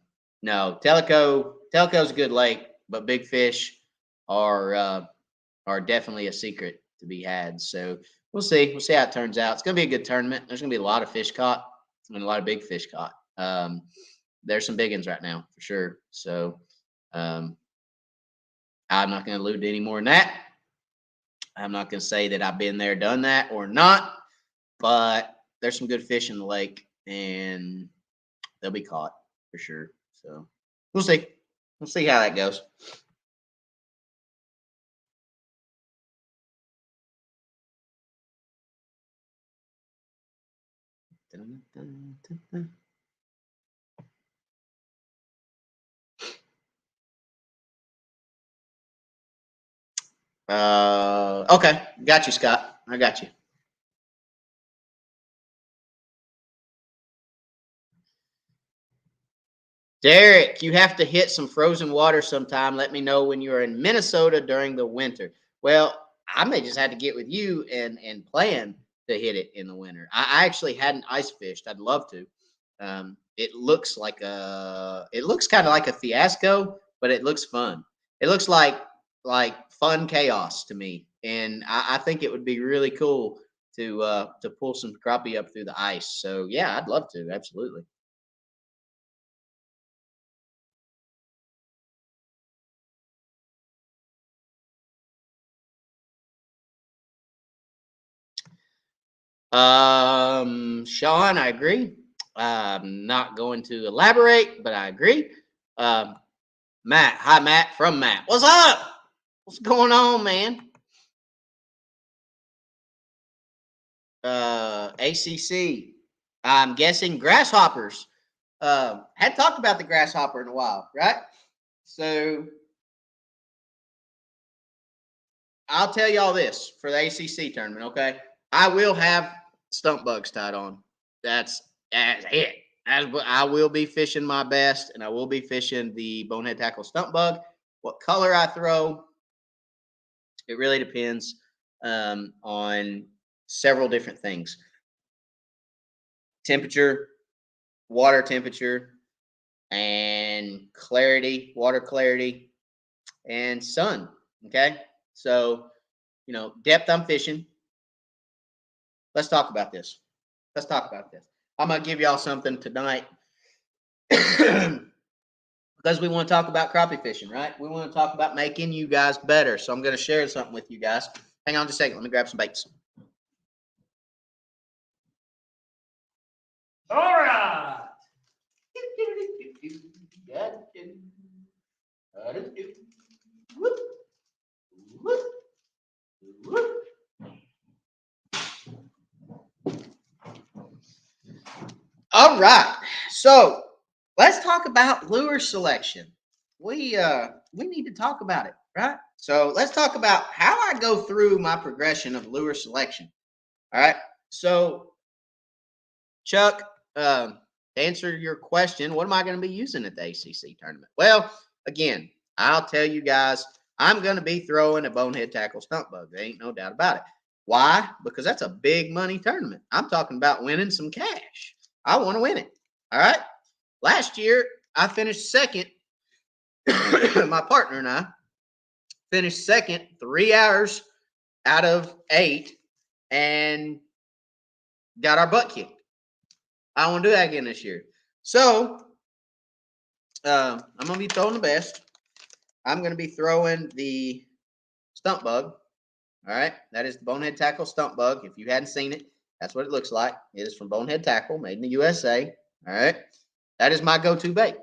Teleco's a good lake, but big fish are definitely a secret to be had. So we'll see. We'll see how it turns out. It's going to be a good tournament. There's going to be a lot of fish caught and a lot of big fish caught. There's some big ones right now for sure. So I'm not going to allude to any more than that. I'm not going to say that I've been there, done that or not, but there's some good fish in the lake and they'll be caught for sure. So we'll see. We'll see how that goes. Okay. Got you, Scott. I got you. Derek, you have to hit some frozen water sometime. Let me know when you're in Minnesota during the winter. Well, I may just have to get with you and plan to hit it in the winter. I actually hadn't ice fished. I'd love to. It looks kind of like a fiasco, but it looks fun. It looks like fun chaos to me, and I think it would be really cool to pull some crappie up through the ice. So yeah, I'd love to. Absolutely. Sean, I agree. I'm not going to elaborate, but I agree. Um, Matt, hi Matt from Matt. What's up? What's going on, man? ACC. I'm guessing grasshoppers. Hadn't talked about the grasshopper in a while, right? So I'll tell y'all this for the ACC tournament, okay? I will have stump bugs tied on. That's it. I will be fishing my best, and I will be fishing the bonehead tackle stump bug. What color I throw, it really depends on several different things: temperature, water temperature, and clarity, water clarity, and sun. Okay, so depth I'm fishing. Let's talk about this. Let's talk about this. I'm gonna give y'all something tonight because we want to talk about crappie fishing, right? We want to talk about making you guys better. So I'm gonna share something with you guys. Hang on just a second. Let me grab some baits. All right. All right. So let's talk about lure selection. We need to talk about it, right? So let's talk about how I go through my progression of lure selection. All right. So Chuck, to answer your question, what am I going to be using at the ACC tournament? Well, again, I'll tell you guys, I'm going to be throwing a bonehead tackle stump bug. There ain't no doubt about it. Why? Because that's a big money tournament. I'm talking about winning some cash. I want to win it. All right. Last year, I finished second. My partner and I finished second 3 hours out of 8 and got our butt kicked. I want to do that again this year. So I'm going to be throwing the best. I'm going to be throwing the stump bug. All right. That is the bonehead tackle stump bug. If you hadn't seen it, that's what it looks like. It is from Bonehead Tackle, made in the USA. All right. That is my go-to bait.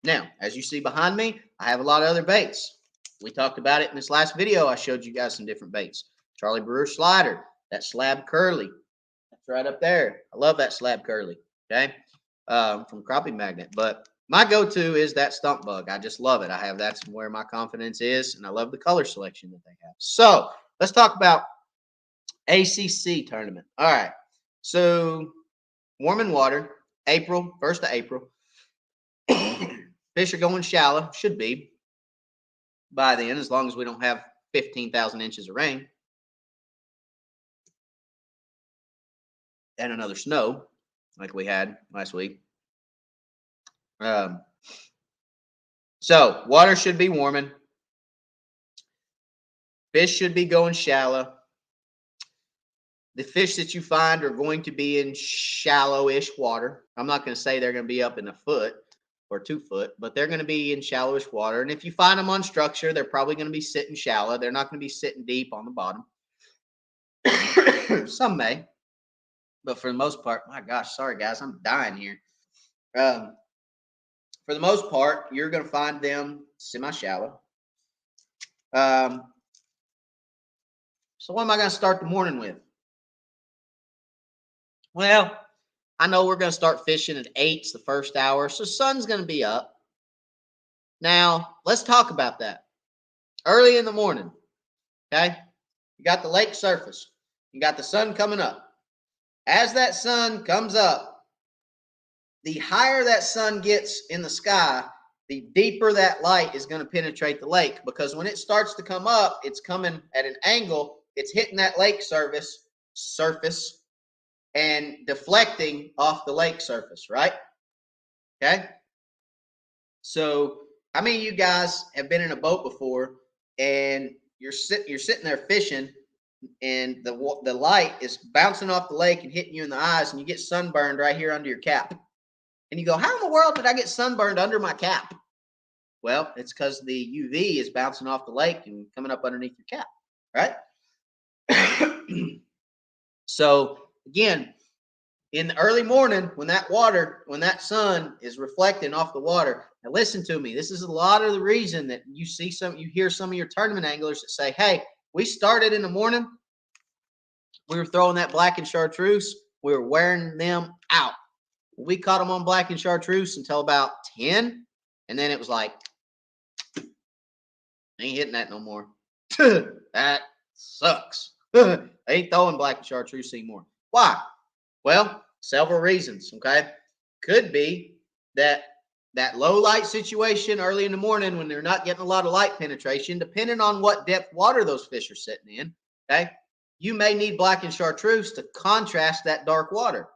Now, as you see behind me, I have a lot of other baits. We talked about it in this last video. I showed you guys some different baits. Charlie Brewer slider, that slab curly. That's right up there. I love that slab curly. Okay. From Crappie Magnet. But my go-to is that stump bug. I just love it. That's where my confidence is, and I love the color selection that they have. So let's talk about ACC tournament. All right. So warm in water, April, 1st of April. Fish are going shallow, should be by then, as long as we don't have 15,000 inches of rain and another snow like we had last week. So water should be warming. Fish should be going shallow. The fish that you find are going to be in shallow-ish water. I'm not going to say they're going to be up in a foot or 2 foot, but they're going to be in shallowish water. And if you find them on structure, they're probably going to be sitting shallow. They're not going to be sitting deep on the bottom. Some may, but for the most part, my gosh, sorry guys, I'm dying here. For the most part, you're going to find them semi-shallow. So what am I going to start the morning with? Well, I know we're going to start fishing at 8's the first hour, so sun's going to be up. Now, let's talk about that. Early in the morning, okay? You got the lake surface. You got the sun coming up. As that sun comes up, the higher that sun gets in the sky, the deeper that light is going to penetrate the lake, because when it starts to come up, it's coming at an angle. It's hitting that lake surface and deflecting off the lake surface, right? Okay. So how many of you guys have been in a boat before and you're sitting there fishing and the light is bouncing off the lake and hitting you in the eyes and you get sunburned right here under your cap? And you go, how in the world did I get sunburned under my cap? Well, it's because the UV is bouncing off the lake and coming up underneath your cap, right? So again, in the early morning, when that sun is reflecting off the water, now listen to me. This is a lot of the reason that you hear some of your tournament anglers that say, hey, we started in the morning. We were throwing that black and chartreuse. We were wearing them out. We caught them on black and chartreuse until about 10. And then it was like, ain't hitting that no more. That sucks. I ain't throwing black and chartreuse anymore. Why? Well, several reasons, okay? Could be that low light situation early in the morning when they're not getting a lot of light penetration, depending on what depth water those fish are sitting in, okay? You may need black and chartreuse to contrast that dark water,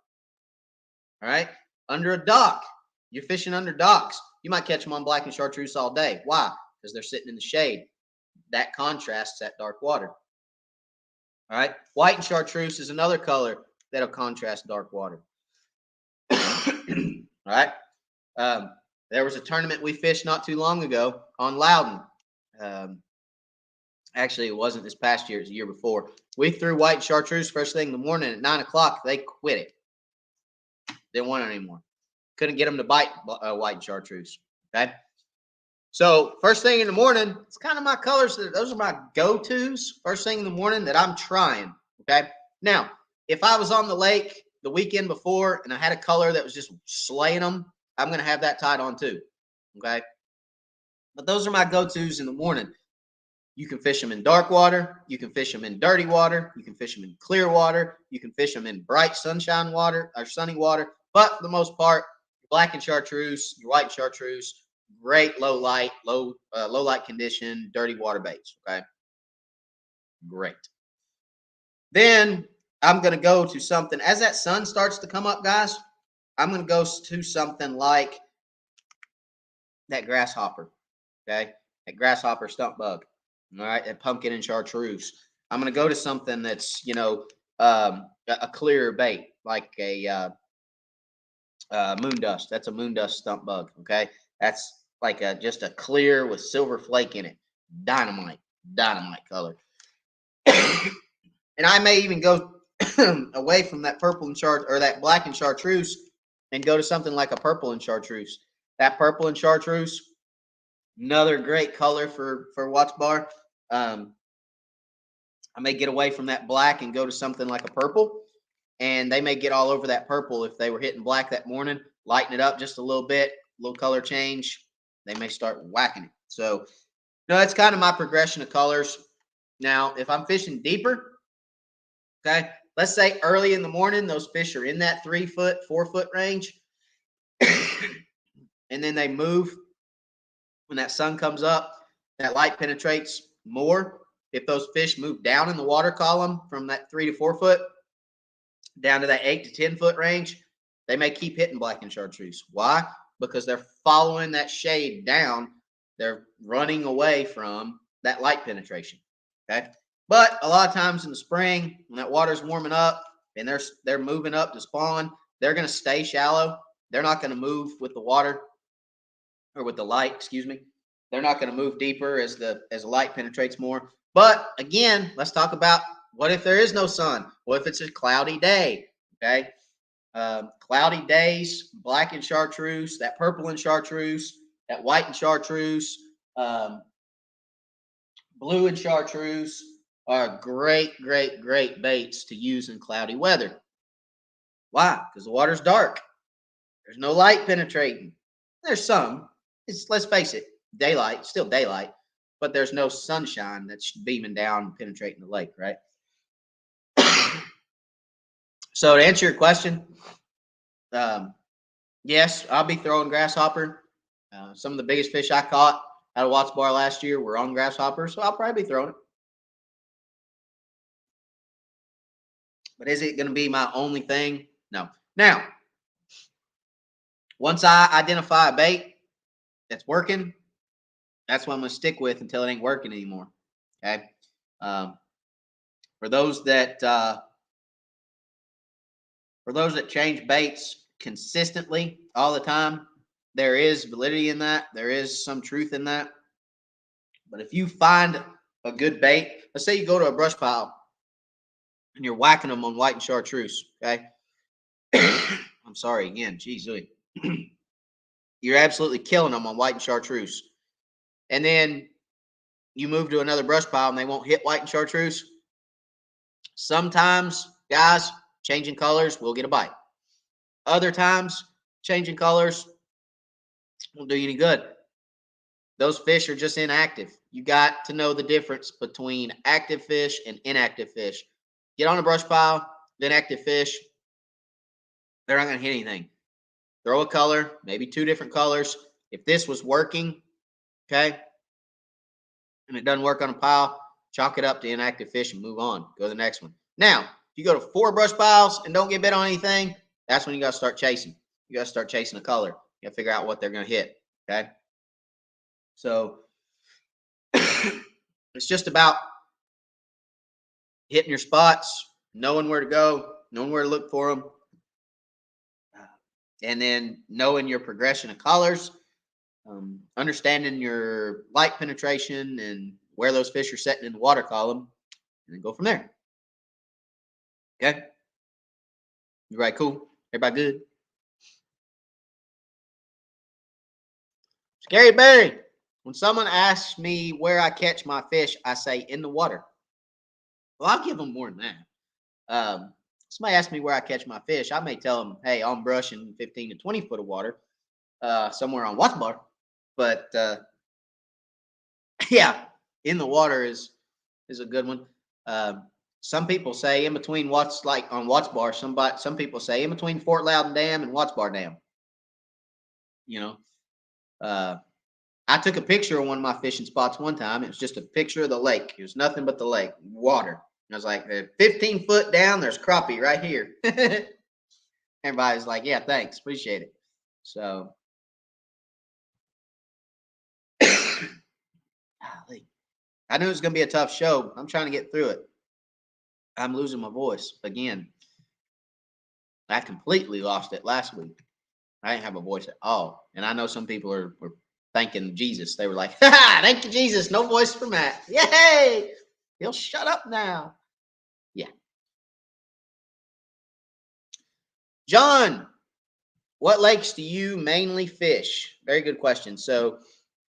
all right? Under a dock, you're fishing under docks, you might catch them on black and chartreuse all day. Why? Because they're sitting in the shade. That contrasts that dark water, all right? White and chartreuse is another color that'll contrast dark water. All right. There was a tournament we fished not too long ago on Loudon. Actually, it wasn't this past year. It was the year before. We threw white chartreuse first thing in the morning at 9 o'clock. They quit it. Didn't want it anymore. Couldn't get them to bite white chartreuse. Okay. So first thing in the morning, it's kind of my colors. Those are my go-tos first thing in the morning that I'm trying. Okay. Now, if I was on the lake the weekend before and I had a color that was just slaying them, I'm going to have that tied on too. Okay. But those are my go-tos in the morning. You can fish them in dark water. You can fish them in dirty water. You can fish them in clear water. You can fish them in bright sunshine water or sunny water. But for the most part, black and chartreuse, your white chartreuse, great low light condition, dirty water baits. Okay. Great. Then I'm going to go to something as that sun starts to come up, guys. I'm going to go to something like that grasshopper. Okay. That grasshopper stump bug. All right. That pumpkin and chartreuse. I'm going to go to something that's, a clearer bait, like a moon dust. That's a moon dust stump bug. Okay. That's like just a clear with silver flake in it. Dynamite color. And I may even go away from that purple and that black and chartreuse and go to something like a purple and chartreuse. That purple and chartreuse, another great color for Watts Bar. I may get away from that black and go to something like a purple, and they may get all over that purple if they were hitting black that morning, lighten it up just a little bit, little color change, they may start whacking it. So, that's kind of my progression of colors. Now, if I'm fishing deeper, okay, let's say early in the morning, those fish are in that 3 foot, 4 foot range, and then they move when that sun comes up, that light penetrates more. If those fish move down in the water column from that 3 to 4 foot down to that 8 to 10 foot range, they may keep hitting black and chartreuse. Why? Because they're following that shade down. They're running away from that light penetration. Okay. But a lot of times in the spring, when that water's warming up and they're moving up to spawn, they're going to stay shallow. They're not going to move with the water or with the light, excuse me. They're not going to move deeper as the light penetrates more. But again, let's talk about what if there is no sun? What if it's a cloudy day? Okay. Cloudy days, black and chartreuse, that purple and chartreuse, that white and chartreuse, um, blue and chartreuse are great, great, great baits to use in cloudy weather. Why? Because the water's dark. There's no light penetrating. There's some. Let's face it, daylight, still daylight, but there's no sunshine that's beaming down and penetrating the lake, right? So to answer your question, yes, I'll be throwing grasshopper. Some of the biggest fish I caught out of Watts Bar last year were on grasshopper, so I'll probably be throwing it. But is it going to be my only thing? No. Now, once I identify a bait that's working, that's what I'm going to stick with until it ain't working anymore. Okay. For those that change baits consistently all the time, there is validity in that. There is some truth in that. But if you find a good bait, let's say you go to a brush pile and you're whacking them on white and chartreuse, okay? I'm sorry again, geez, you're absolutely killing them on white and chartreuse. And then you move to another brush pile and they won't hit white and chartreuse. Sometimes, guys, changing colors will get a bite. Other times, changing colors won't do you any good. Those fish are just inactive. You got to know the difference between active fish and inactive fish. Get on a brush pile, inactive fish, they're not going to hit anything. Throw a color, maybe 2 different colors. If this was working, okay, and it doesn't work on a pile, chalk it up to inactive fish and move on. Go to the next one. Now, if you go to 4 brush piles and don't get bit on anything, that's when you got to start chasing. You got to start chasing a color. You got to figure out what they're going to hit, okay? So it's just about hitting your spots, knowing where to go, knowing where to look for them, and then knowing your progression of colors, understanding your light penetration and where those fish are setting in the water column, and then go from there. Okay? Everybody cool? Everybody good? Scary Barry. When someone asks me where I catch my fish, I say in the water. Well, I'll give them more than that. Somebody asks me where I catch my fish, I may tell them, hey, I'm brushing 15 to 20 foot of water somewhere on Watts Bar. But yeah, in the water is a good one. Some people say in between Watts, like on Watts Bar, some people say in between Fort Loudon Dam and Watts Bar Dam. You know, I took a picture of one of my fishing spots one time. It was just a picture of the lake. It was nothing but the lake, water. And I was like, 15 foot down, there's crappie right here. Everybody's like, yeah, thanks, appreciate it. So, I knew it was going to be a tough show. I'm trying to get through it. I'm losing my voice again. I completely lost it last week. I didn't have a voice at all. And I know some people were thanking Jesus. They were like, thank you, Jesus. No voice for Matt. Yay! He'll shut up now. Yeah. John, what lakes do you mainly fish? Very good question. So,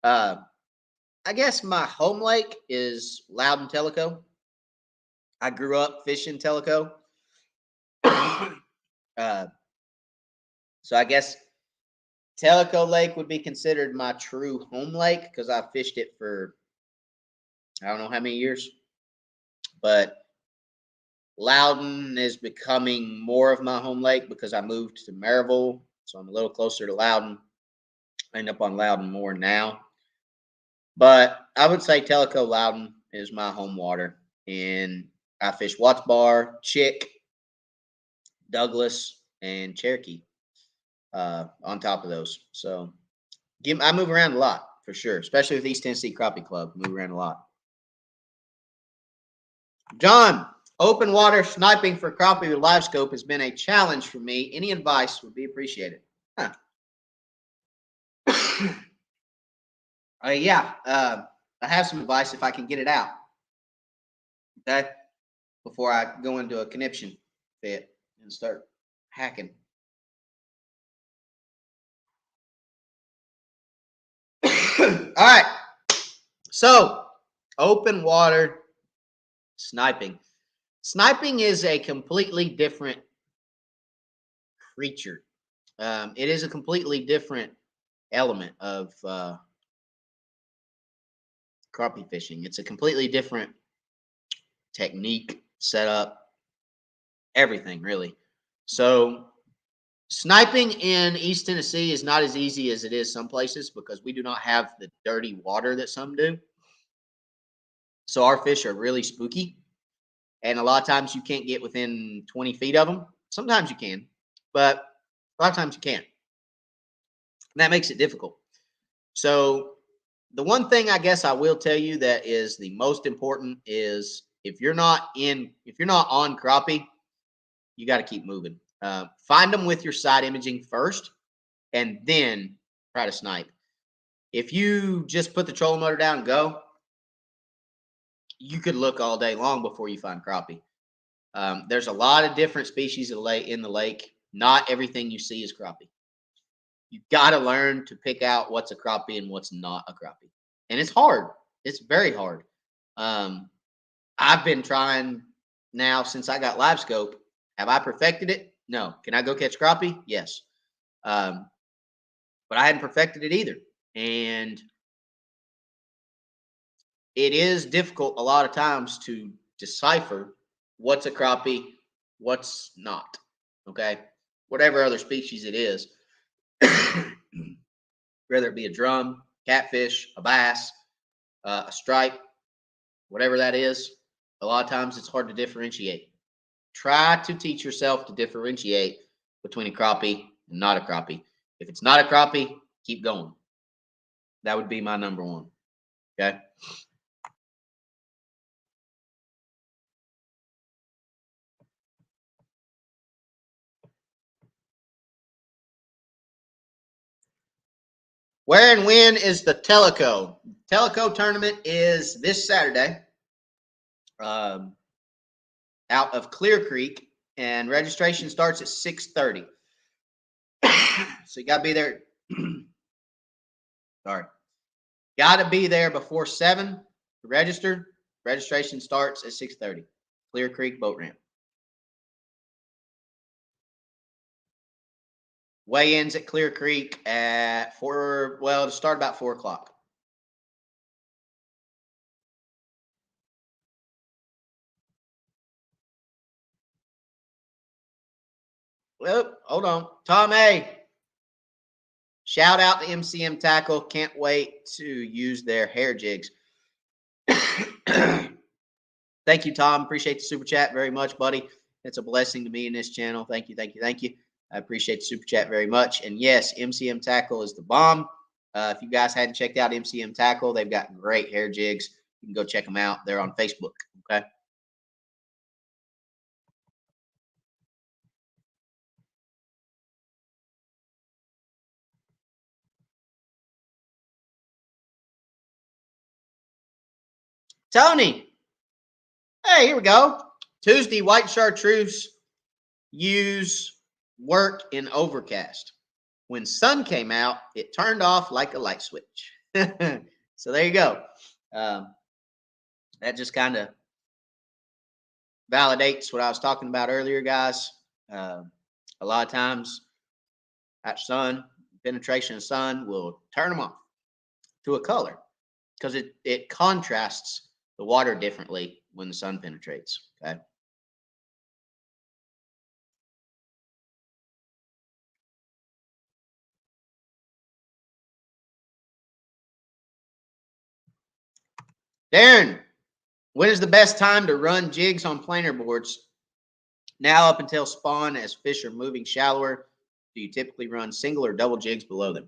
I guess my home lake is Loudon Teleco. I grew up fishing Teleco. So I guess Teleco Lake would be considered my true home lake because I fished it for I don't know how many years. But Loudon is becoming more of my home lake because I moved to Maryville, so I'm a little closer to Loudon. I end up on Loudon more now. But I would say Teleco Loudon is my home water. And I fish Watts Bar, Chick, Douglas, and Cherokee on top of those. So I move around a lot for sure, especially with East Tennessee Crappie Club. Move around a lot. John, open water sniping for crappie with live scope has been a challenge for me. Any advice would be appreciated. Huh. Yeah, I have some advice if I can get it out. Okay. before I go into a conniption fit and start hacking. All right. So, open water sniping. Sniping is a completely different creature. It is a completely different element of crappie fishing. It's a completely different technique, setup, everything really. So, sniping in East Tennessee is not as easy as it is some places because we do not have the dirty water that some do. So our fish are really spooky. And a lot of times you can't get within 20 feet of them. Sometimes you can, but a lot of times you can't. And that makes it difficult. So the one thing I guess I will tell you that is the most important is if you're not on crappie, you got to keep moving. Find them with your side imaging first, and then try to snipe. If you just put the trolling motor down and go, you could look all day long before you find crappie. There's a lot of different species in the lake. Not everything you see is crappie. You got to learn to pick out what's a crappie and what's not a crappie. And it's hard. It's very hard. I've been trying now since I got live scope. Have I perfected it? No. Can I go catch crappie? Yes. But I hadn't perfected it either. And it is difficult a lot of times to decipher what's a crappie, what's not. Okay. Whatever other species it is, whether it be a drum, catfish, a bass, a stripe, whatever that is, a lot of times it's hard to differentiate. Try to teach yourself to differentiate between a crappie and not a crappie. If it's not a crappie, keep going. That would be my number one. Okay. Where and when is the Teleco? Teleco tournament is this Saturday out of Clear Creek, and registration starts at 6:30. So you got to be there. Sorry. Got to be there before 7 to register. Registration starts at 6:30. Clear Creek Boat Ramp. Weigh-ins at Clear Creek at to start about 4 o'clock. Well, hold on. Tom A. Shout out to MCM Tackle. Can't wait to use their hair jigs. Thank you, Tom. Appreciate the super chat very much, buddy. It's a blessing to me in this channel. Thank you, thank you, thank you. I appreciate the super chat very much. And yes, MCM Tackle is the bomb. If you guys hadn't checked out MCM Tackle, they've got great hair jigs. You can go check them out. They're on Facebook. Okay. Tony. Hey, here we go. Tuesday, white chartreuse use work in overcast. When sun came out, it turned off like a light switch. So there you go. That just kind of validates what I was talking about earlier, guys. A lot of times that sun, penetration of sun will turn them off to a color because it contrasts the water differently when the sun penetrates. Okay. Darren, when is the best time to run jigs on planer boards? Now up until spawn, as fish are moving shallower, do you typically run single or double jigs below them?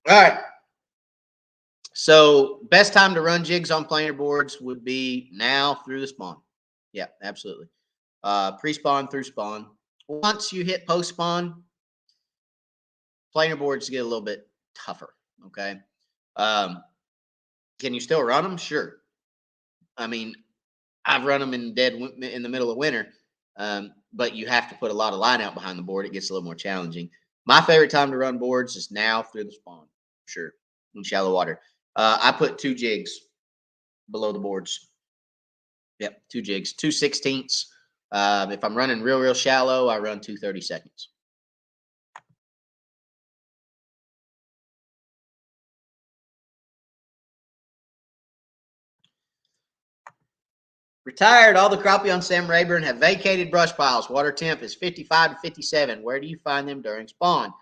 All right. So best time to run jigs on planer boards would be now through the spawn. Yeah, absolutely. Pre-spawn through spawn. Once you hit post spawn, planer boards get a little bit tougher. Okay. Um, can you still run them? Sure. I mean, I've run them in in the middle of winter, but you have to put a lot of line out behind the board. It gets a little more challenging. My favorite time to run boards is now through the spawn, sure, in shallow water. I put 2 jigs below the boards. Yep, 2 jigs, 2/16. If I'm running real shallow, I run 2/32. Retired. All the crappie on Sam Rayburn have vacated brush piles. Water temp is 55 to 57. Where do you find them during spawn?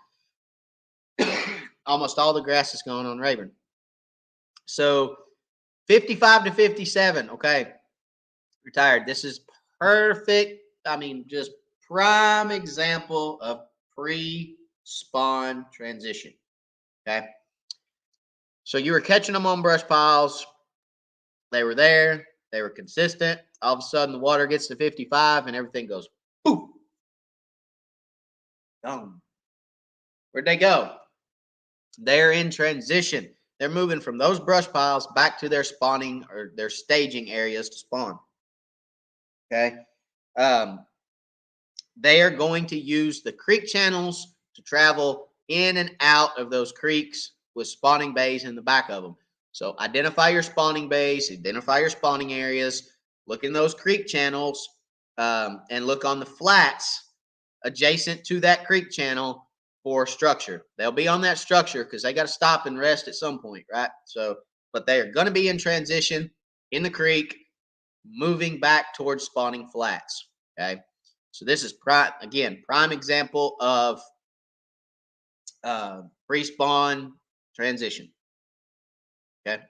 Almost all the grass is gone on Rayburn. So 55 to 57. Okay. Retired. This is perfect. I mean, just prime example of pre-spawn transition. Okay. So you were catching them on brush piles. They were there. They were consistent. All of a sudden, the water gets to 55 and everything goes boom. Gone. Where'd they go? They're in transition. They're moving from those brush piles back to their spawning or their staging areas to spawn. Okay. They are going to use the creek channels to travel in and out of those creeks with spawning bays in the back of them. So identify your spawning bays, identify your spawning areas, look in those creek channels, and look on the flats adjacent to that creek channel for structure. They'll be on that structure because they got to stop and rest at some point, right? So, but they are going to be in transition in the creek, moving back towards spawning flats. Okay. So this is prime example of pre-spawn transition. Okay.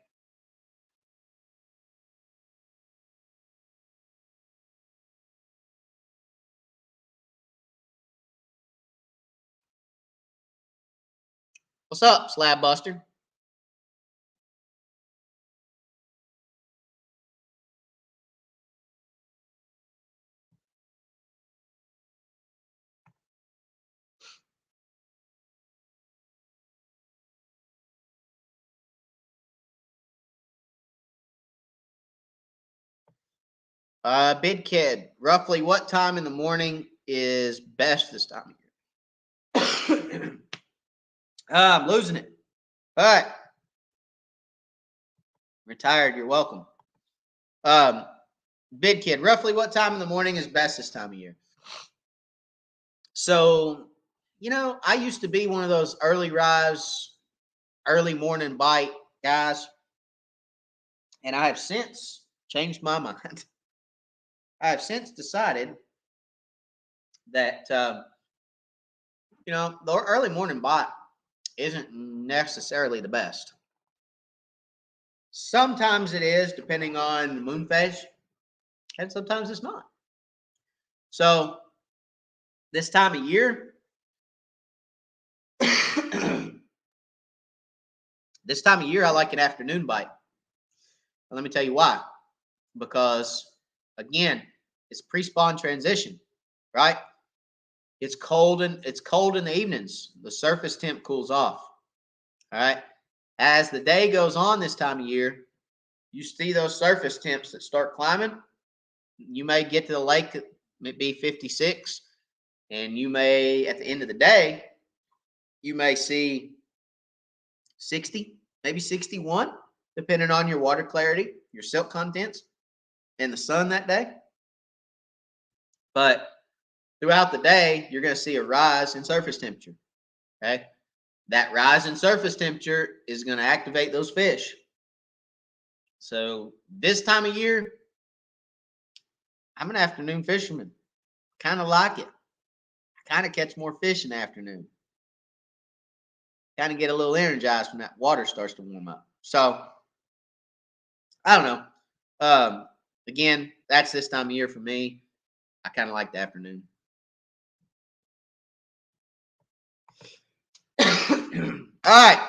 What's up, Slab Buster? Big Kid, roughly what time in the morning is best this time of year? I'm losing it. All right. Retired, you're welcome. Big Kid, roughly what time in the morning is best this time of year? So, I used to be one of those early rise, early morning bite guys, and I have since changed my mind. I have since decided that the early morning bite isn't necessarily the best. Sometimes it is, depending on the moon phase, and sometimes it's not. So this time of year, I like an afternoon bite. And let me tell you why. Because again, it's pre-spawn transition, right? It's cold in the evenings. The surface temp cools off. All right. As the day goes on this time of year, you see those surface temps that start climbing. You may get to the lake at maybe 56, and you may, at the end of the day, you may see 60, maybe 61, depending on your water clarity, your silt contents, and the sun that day. But throughout the day, you're going to see a rise in surface temperature. Okay. That rise in surface temperature is going to activate those fish. So this time of year, I'm an afternoon fisherman. Kind of like it. I kind of catch more fish in the afternoon. Kind of get a little energized when that water starts to warm up. So I don't know. Again, that's this time of year for me. I kind of like the afternoon. All right.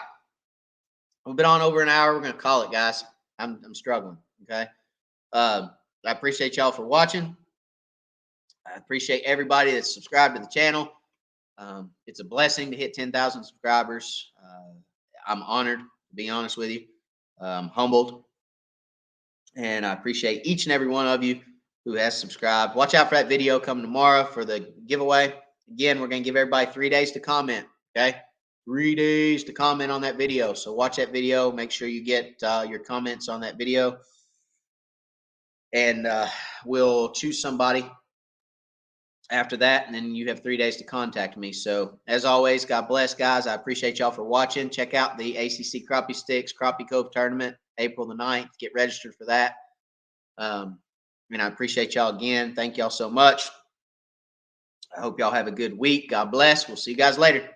We've been on over an hour. We're going to call it, guys. I'm struggling. Okay. I appreciate y'all for watching. I appreciate everybody that's subscribed to the channel. It's a blessing to hit 10,000 subscribers. I'm honored, to be honest with you. Humbled. And I appreciate each and every one of you who has subscribed. Watch out for that video coming tomorrow for the giveaway. Again, we're going to give everybody 3 days to comment. Okay. 3 days to comment on that video. So watch that video. Make sure you get your comments on that video. And we'll choose somebody after that, and then you have 3 days to contact me. So as always, God bless, guys. I appreciate y'all for watching. Check out the ACC Crappie Sticks Crappie Cove Tournament, April the 9th. Get registered for that. And I appreciate y'all again. Thank y'all so much. I hope y'all have a good week. God bless. We'll see you guys later.